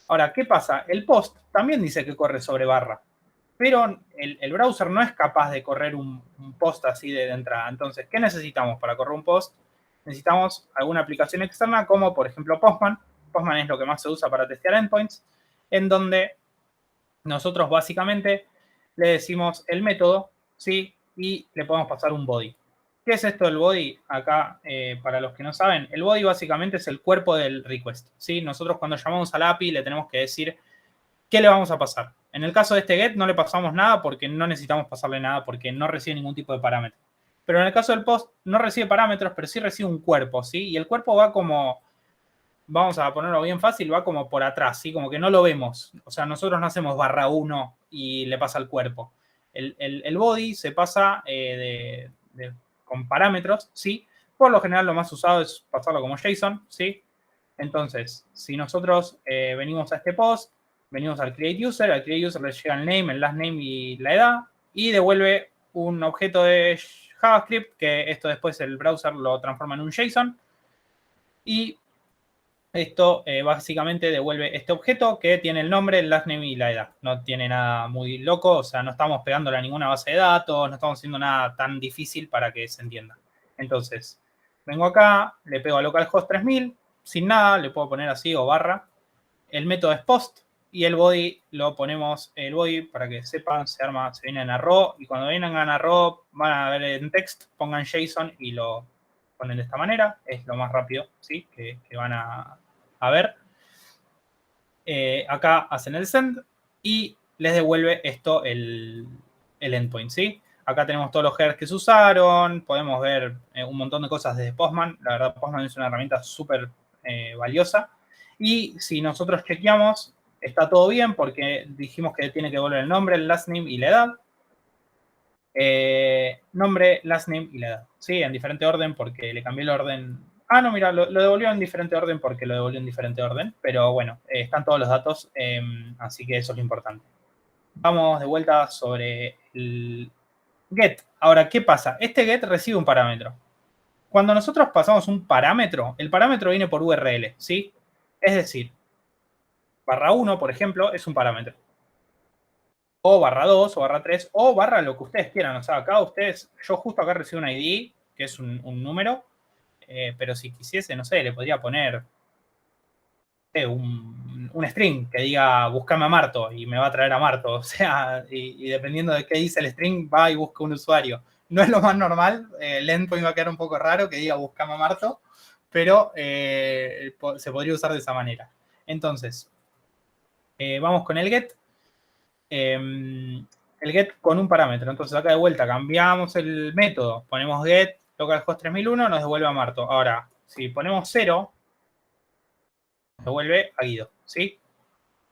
Ahora, ¿qué pasa? El post también dice que corre sobre barra, pero el browser no es capaz de correr un post así de entrada. Entonces, ¿qué necesitamos para correr un post? Necesitamos alguna aplicación externa como, por ejemplo, Postman. Postman es lo que más se usa para testear endpoints, en donde nosotros básicamente le decimos el método, ¿sí? Y le podemos pasar un body. ¿Qué es esto del body? Acá, para los que no saben, el body básicamente es el cuerpo del request, ¿sí? Nosotros cuando llamamos al API le tenemos que decir qué le vamos a pasar. En el caso de este get no le pasamos nada porque no necesitamos pasarle nada porque no recibe ningún tipo de parámetro. Pero en el caso del post no recibe parámetros, pero sí recibe un cuerpo, ¿sí? Y el cuerpo va como, vamos a ponerlo bien fácil, va como por atrás, ¿sí? Como que no lo vemos. O sea, nosotros no hacemos barra 1 y le pasa al cuerpo. El body se pasa con parámetros, ¿sí? Por lo general lo más usado es pasarlo como JSON, ¿sí? Entonces, si nosotros venimos a este post, venimos al create user le llega el name, el last name y la edad, y devuelve un objeto de JavaScript, que esto después el browser lo transforma en un JSON, y esto básicamente devuelve este objeto que tiene el nombre, el last name y la edad. No tiene nada muy loco, o sea, no estamos pegándole a ninguna base de datos, no estamos haciendo nada tan difícil para que se entienda. Entonces, vengo acá, le pego a localhost 3000, sin nada, le puedo poner así o barra. El método es post y el body lo ponemos, el body, para que sepan, se viene en arrow, y cuando vengan en arrow, van a ver en text, pongan JSON y lo ponen de esta manera, es lo más rápido, ¿sí? Que van a ver. Acá hacen el send y les devuelve esto el endpoint, ¿sí? Acá tenemos todos los headers que se usaron, podemos ver un montón de cosas desde Postman. La verdad, Postman es una herramienta súper valiosa. Y si nosotros chequeamos, está todo bien porque dijimos que tiene que devolver el nombre, el last name y la edad. Nombre, last name y la edad, ¿sí? En diferente orden porque le cambié el orden. Ah, no, mira, lo devolvió en diferente orden porque lo devolvió en diferente orden. Pero bueno, están todos los datos, así que eso es lo importante. Vamos de vuelta sobre el get. Ahora, ¿qué pasa? Este get recibe un parámetro. Cuando nosotros pasamos un parámetro, el parámetro viene por URL, ¿sí? Es decir, /1, por ejemplo, es un parámetro. O /2, o /3, o barra lo que ustedes quieran. O sea, acá ustedes, yo justo acá recibo un ID, que es un número, pero si quisiese, no sé, le podría poner un string que diga buscame a Marto y me va a traer a Marto. O sea, y dependiendo de qué dice el string, va y busca un usuario. No es lo más normal, el endpoint va a quedar un poco raro que diga buscame a Marto, pero se podría usar de esa manera. Entonces, vamos con el get. El get con un parámetro. Entonces acá de vuelta cambiamos el método, ponemos get localhost 3001, nos devuelve a Marto. Ahora, si ponemos 0, nos devuelve a Guido, ¿sí?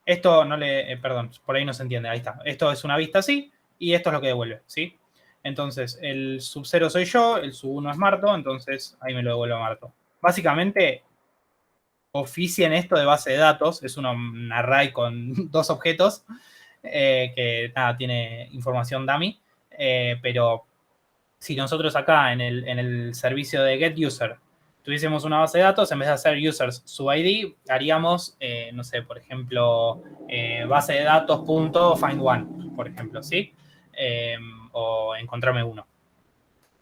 Esto no le, perdón, por ahí no se entiende, ahí está. Esto es una vista así y esto es lo que devuelve, ¿sí? Entonces, el sub 0 soy yo, el sub 1 es Marto, entonces ahí me lo devuelve a Marto. Básicamente, oficien esto de base de datos, es un array con 2 objetos, que nada, tiene información dummy, pero si nosotros acá en el servicio de GetUser tuviésemos una base de datos, en vez de hacer users sub ID, haríamos, no sé, por ejemplo, base de datos.find1, por ejemplo, ¿sí? O encontrarme uno.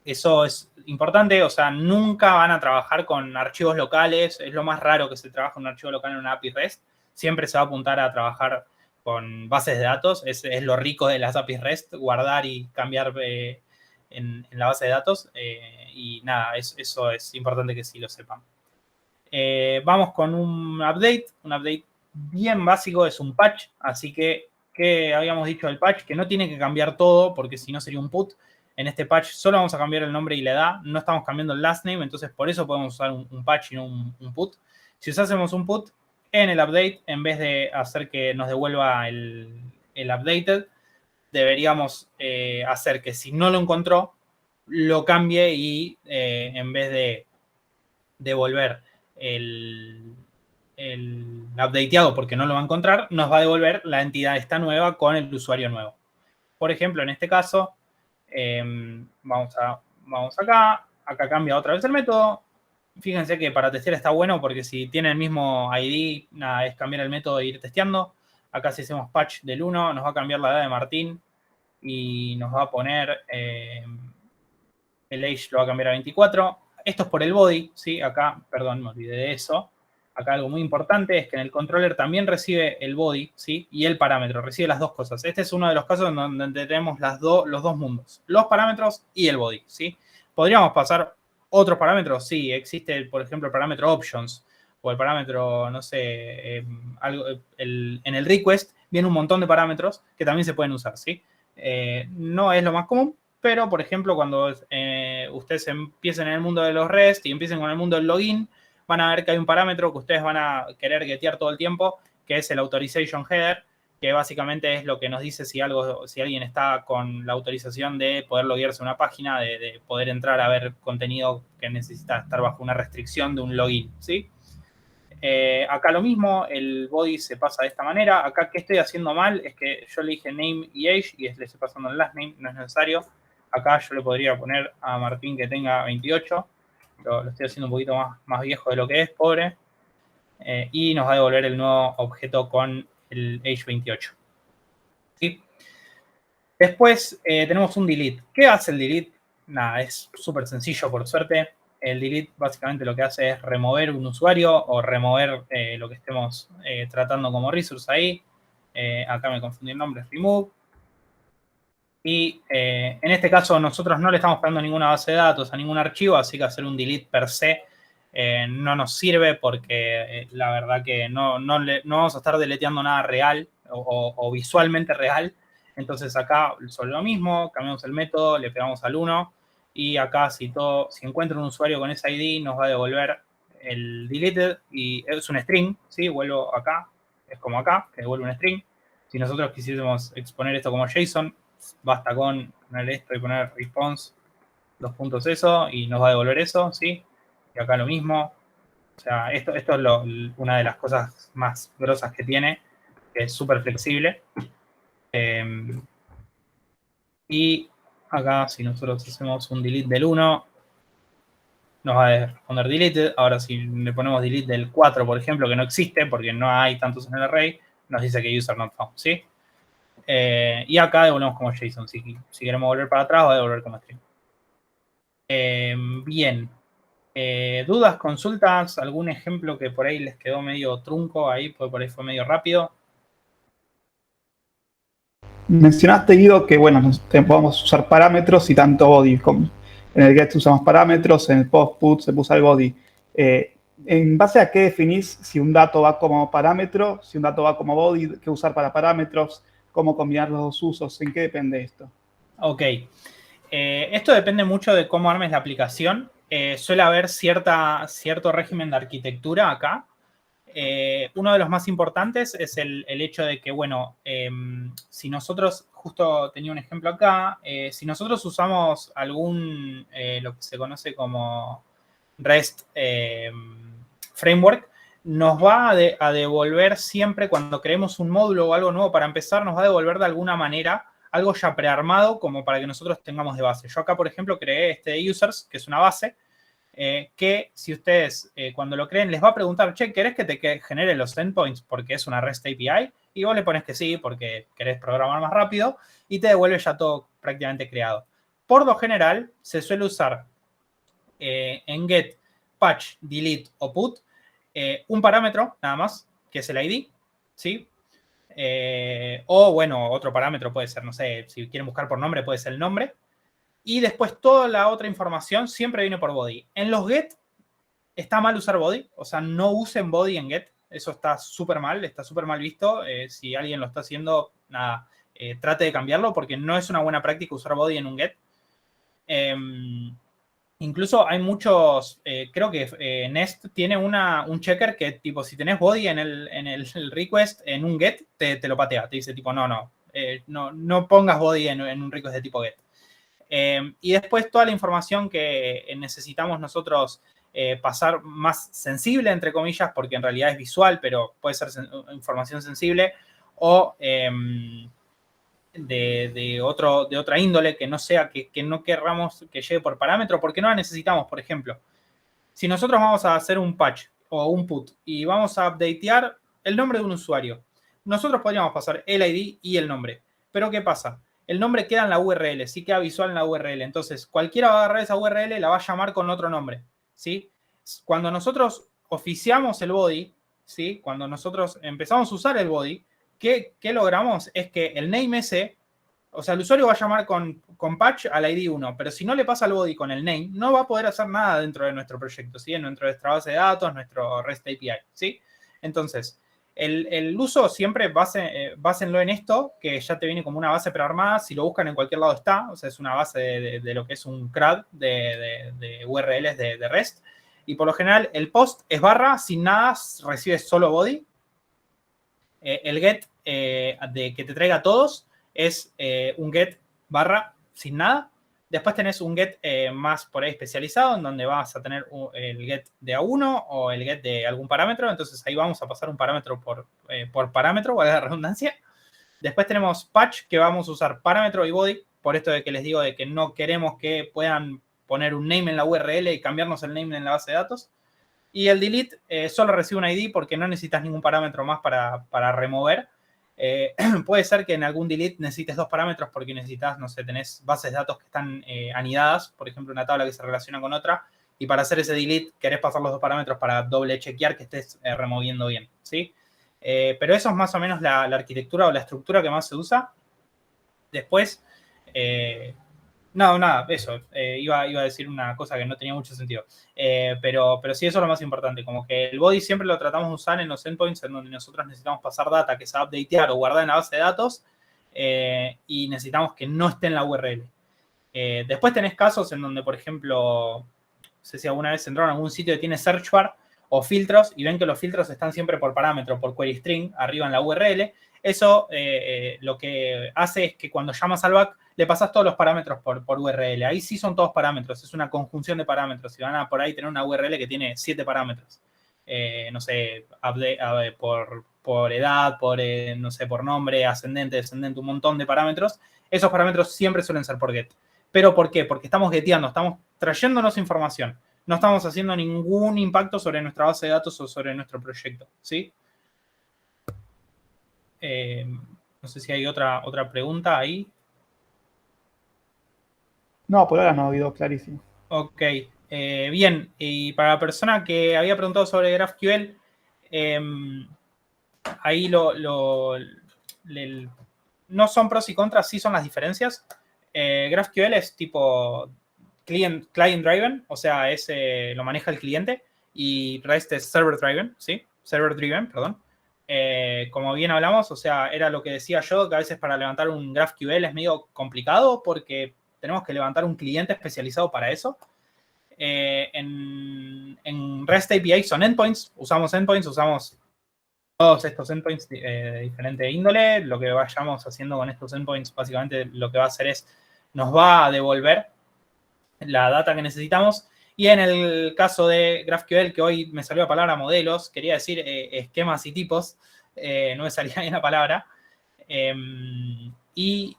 Eso es importante, o sea, nunca van a trabajar con archivos locales, es lo más raro que se trabaja un archivo local en una API REST, siempre se va a apuntar a trabajar con bases de datos, es lo rico de las APIs REST, guardar y cambiar en la base de datos, y nada, eso es importante que sí lo sepan. Vamos con un update bien básico, es un patch, así que, ¿qué habíamos dicho del patch? Que no tiene que cambiar todo, porque si no sería un put. En este patch solo vamos a cambiar el nombre y la edad, no estamos cambiando el last name, entonces por eso podemos usar un patch y no un put. Si usásemos un put en el update, en vez de hacer que nos devuelva el updated, deberíamos hacer que si no lo encontró, lo cambie y en vez de devolver el updateado porque no lo va a encontrar, nos va a devolver la entidad esta nueva con el usuario nuevo. Por ejemplo, en este caso, vamos acá cambia otra vez el método. Fíjense que para testear está bueno porque si tiene el mismo ID, nada, es cambiar el método e ir testeando. Acá si hacemos patch del 1, nos va a cambiar la edad de Martín y nos va a poner el age lo va a cambiar a 24. Esto es por el body, ¿sí? Acá, perdón, me olvidé de eso. Acá algo muy importante es que en el controller también recibe el body, ¿sí? Y el parámetro, recibe las dos cosas. Este es uno de los casos en donde tenemos los dos mundos, los parámetros y el body, ¿sí? ¿Podríamos pasar otros parámetros? Sí, existe, por ejemplo, el parámetro options o el parámetro, no sé, en el request viene un montón de parámetros que también se pueden usar, ¿sí? No es lo más común, pero, por ejemplo, cuando ustedes empiecen en el mundo de los REST y empiecen con el mundo del login, van a ver que hay un parámetro que ustedes van a querer getear todo el tiempo, que es el authorization header, que básicamente es lo que nos dice si alguien está con la autorización de poder loguearse a una página, de poder entrar a ver contenido que necesita estar bajo una restricción de un login, ¿sí? Acá lo mismo, el body se pasa de esta manera. Acá, ¿qué estoy haciendo mal? Es que yo le dije name y age y le estoy pasando el last name, no es necesario. Acá yo le podría poner a Martín que tenga 28. Lo estoy haciendo un poquito más viejo de lo que es, pobre. Y nos va a devolver el nuevo objeto con el age 28. ¿Sí? Después tenemos un delete. ¿Qué hace el delete? Nada, es súper sencillo, por suerte. El delete básicamente lo que hace es remover un usuario o remover lo que estemos tratando como resource ahí. Acá me confundí el nombre, remove. Y en este caso nosotros no le estamos pegando a ninguna base de datos, a ningún archivo, así que hacer un delete per se no nos sirve porque la verdad que no vamos a estar deleteando nada real o visualmente real. Entonces acá sobre lo mismo, cambiamos el método, le pegamos al 1 y acá si encuentra un usuario con ese ID nos va a devolver el deleted y es un string, ¿sí? Vuelvo acá, es como acá, que devuelve un string. Si nosotros quisiésemos exponer esto como JSON, basta con poner esto y poner response, dos puntos eso, y nos va a devolver eso, ¿sí? Y acá lo mismo. O sea, esto es una de las cosas más grosas que tiene, que es súper flexible. Y acá, si nosotros hacemos un delete del 1, nos va a responder deleted. Ahora, si le ponemos delete del 4, por ejemplo, que no existe porque no hay tantos en el array, nos dice que user not found, ¿sí? Y acá devolvemos como JSON. Si queremos volver para atrás, va a devolver como string. Bien. ¿Dudas, consultas? ¿Algún ejemplo que por ahí les quedó medio trunco ahí? Por ahí fue medio rápido. Mencionaste, Guido, que bueno, podemos usar parámetros y tanto body. En el get usamos parámetros, en el post put se usa el body. ¿En base a qué definís si un dato va como parámetro, si un dato va como body, qué usar para parámetros, cómo combinar los dos usos? ¿En qué depende esto? Ok. Esto depende mucho de cómo armes la aplicación. Suele haber cierto régimen de arquitectura acá. Uno de los más importantes es el hecho de que, bueno, si nosotros, justo tenía un ejemplo acá, si nosotros usamos lo que se conoce como REST framework, nos va a devolver siempre, cuando creemos un módulo o algo nuevo para empezar, nos va a devolver de alguna manera algo ya prearmado como para que nosotros tengamos de base. Yo acá, por ejemplo, creé este de users, que es una base, que si ustedes cuando lo creen les va a preguntar, che, ¿querés que te genere los endpoints porque es una REST API? Y vos le pones que sí porque querés programar más rápido y te devuelve ya todo prácticamente creado. Por lo general, se suele usar en get, patch, delete o put un parámetro nada más, que es el ID, ¿sí? O bueno, otro parámetro puede ser, no sé, si quieren buscar por nombre puede ser el nombre. Y después toda la otra información siempre viene por body. En los get está mal usar body, o sea, no usen body en get. Eso está súper mal visto. Si alguien lo está haciendo, nada, trate de cambiarlo porque no es una buena práctica usar body en un get. Incluso hay muchos, creo que Nest tiene un checker que tipo, si tenés body en el request, en un get, te lo patea. Te dice tipo, no pongas body en un request de tipo get. Y después toda la información que necesitamos nosotros pasar más sensible, entre comillas, porque en realidad es visual, pero puede ser información sensible, o de otra índole que no sea, que no querramos que llegue por parámetro, porque no la necesitamos. Por ejemplo, si nosotros vamos a hacer un patch o un put y vamos a updatear el nombre de un usuario, nosotros podríamos pasar el ID y el nombre. Pero ¿qué pasa? El nombre queda en la URL, sí queda visual en la URL. Entonces, cualquiera va a agarrar esa URL, la va a llamar con otro nombre, ¿sí? Cuando nosotros oficiamos el body, ¿sí? Cuando nosotros empezamos a usar el body, ¿qué logramos? Es que el name ese, o sea, el usuario va a llamar con patch al ID 1, pero si no le pasa el body con el name, no va a poder hacer nada dentro de nuestro proyecto, ¿sí? Dentro de nuestra base de datos, nuestro REST API, ¿sí? Entonces, el uso siempre básenlo en esto, que ya te viene como una base prearmada. Si lo buscan en cualquier lado está, o sea, es una base de lo que es un CRUD de URLs de REST. Y por lo general, el post es barra, sin nada, recibe solo body. El get de que te traiga todos es un get barra sin nada. Después tenés un get más por ahí especializado, en donde vas a tener el get de A1 o el get de algún parámetro. Entonces ahí vamos a pasar un parámetro por parámetro, vale la redundancia. Después tenemos patch, que vamos a usar parámetro y body, por esto de que les digo de que no queremos que puedan poner un name en la URL y cambiarnos el name en la base de datos. Y el delete solo recibe un ID porque no necesitas ningún parámetro más para remover. Puede ser que en algún delete necesites dos parámetros porque necesitas, no sé, tenés bases de datos que están anidadas, por ejemplo, una tabla que se relaciona con otra, y para hacer ese delete querés pasar los dos parámetros para doble chequear que estés removiendo bien, ¿sí? Pero eso es más o menos la arquitectura o la estructura que más se usa. Después, no, nada, eso. Iba a decir una cosa que no tenía mucho sentido. Pero sí, eso es lo más importante. Como que el body siempre lo tratamos de usar en los endpoints en donde nosotros necesitamos pasar data que se va a updatear o guardar en la base de datos y necesitamos que no esté en la URL. Después tenés casos en donde, por ejemplo, no sé si alguna vez entraron a algún sitio que tiene search bar o filtros y ven que los filtros están siempre por parámetro, por query string, arriba en la URL. Eso lo que hace es que cuando llamas al back le pasas todos los parámetros por URL. Ahí sí son todos parámetros, es una conjunción de parámetros. Y van a por ahí tener una URL que tiene 7 parámetros. No sé, por edad, no sé, por nombre, ascendente, descendente, un montón de parámetros. Esos parámetros siempre suelen ser por get. ¿Pero por qué? Porque estamos geteando, estamos trayéndonos información. No estamos haciendo ningún impacto sobre nuestra base de datos o sobre nuestro proyecto, ¿sí? No sé si hay otra pregunta ahí. No, por ahora no, Guido, clarísimo. Ok, bien. Y para la persona que había preguntado sobre GraphQL, ahí no son pros y contras, sí son las diferencias. GraphQL es tipo client driven, o sea, lo maneja el cliente, y REST es server driven, ¿sí? Server driven, perdón. Como bien hablamos, o sea, era lo que decía yo, que a veces para levantar un GraphQL es medio complicado porque tenemos que levantar un cliente especializado para eso. En REST API son endpoints, usamos todos estos endpoints de diferente índole. Lo que vayamos haciendo con estos endpoints, básicamente lo que va a hacer es, nos va a devolver la data que necesitamos. Y en el caso de GraphQL, que hoy me salió la palabra modelos, quería decir esquemas y tipos, no me salía bien la palabra. Y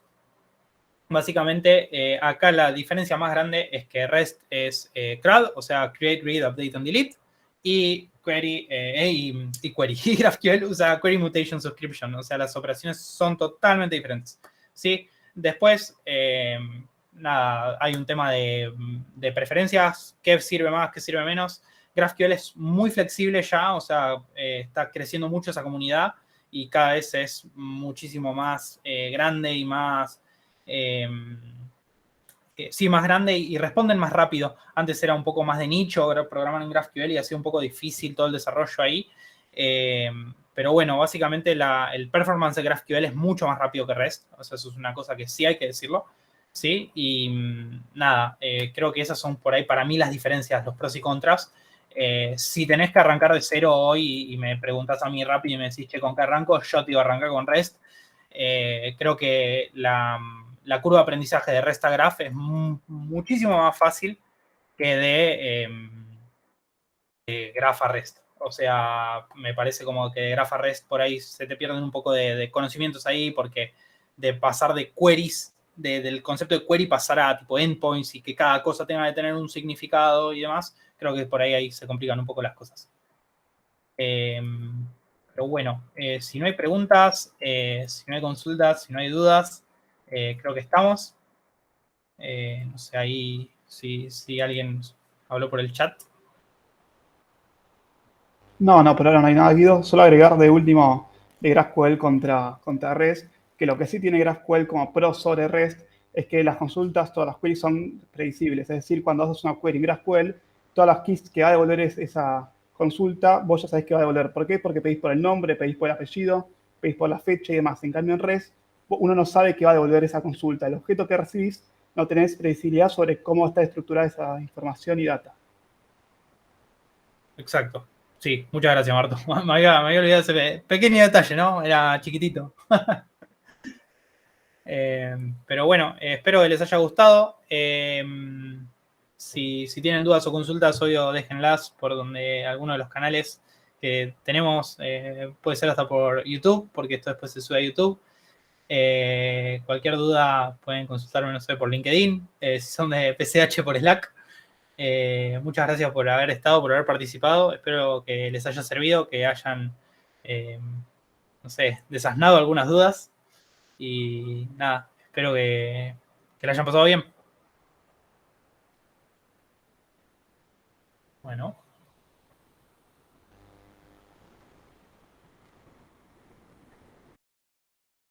básicamente acá la diferencia más grande es que REST es CRUD, o sea, Create, Read, Update and Delete, y Query, y GraphQL usa Query Mutation Subscription, o sea, las operaciones son totalmente diferentes, ¿sí? Después, nada, hay un tema de preferencias, qué sirve más, qué sirve menos. GraphQL es muy flexible ya, o sea, está creciendo mucho esa comunidad y cada vez es muchísimo más grande y más sí, más grande y responden más rápido. Antes era un poco más de nicho programar en GraphQL y hacía un poco difícil todo el desarrollo ahí. Pero bueno, básicamente el performance de GraphQL es mucho más rápido que REST. O sea, eso es una cosa que sí hay que decirlo. ¿Sí? Y nada, creo que esas son por ahí para mí las diferencias, los pros y contras. Si tenés que arrancar de cero hoy y me preguntás a mí rápido y me decís, che, ¿con qué arranco? Yo te iba a arrancar con REST. Creo que la curva de aprendizaje de REST a Graph es muchísimo más fácil que de Graph a REST. O sea, me parece como que de Graph a REST por ahí se te pierden un poco de conocimientos ahí porque de pasar de queries, del concepto de query pasar a tipo endpoints y que cada cosa tenga que tener un significado y demás, creo que por ahí se complican un poco las cosas. Pero bueno, si no hay preguntas, si no hay consultas, si no hay dudas, creo que estamos. No sé ahí si alguien habló por el chat. No, por ahora no hay nada, Guido. Solo agregar de último de GraphQL contra REST, que lo que sí tiene GraphQL como pro sobre REST es que las consultas, todas las queries son predecibles. Es decir, cuando haces una query en GraphQL, todas las keys que va a devolver esa consulta, vos ya sabés que va a devolver. ¿Por qué? Porque pedís por el nombre, pedís por el apellido, pedís por la fecha y demás. En cambio, en REST, uno no sabe qué va a devolver esa consulta. El objeto que recibís no tenés predecibilidad sobre cómo está estructurada esa información y data. Exacto. Sí, muchas gracias, Marto. Me había olvidado ese pequeño detalle, ¿no? Era chiquitito. Pero bueno, espero que les haya gustado. Si tienen dudas o consultas, obvio, déjenlas por donde alguno de los canales que tenemos, puede ser hasta por YouTube, porque esto después se sube a YouTube. Cualquier duda pueden consultarme, no sé, por LinkedIn, si son de PCH por Slack. Muchas gracias por haber estado, por haber participado. Espero que les haya servido, que hayan, no sé, desasnado algunas dudas. Y nada, espero que la hayan pasado bien. Bueno.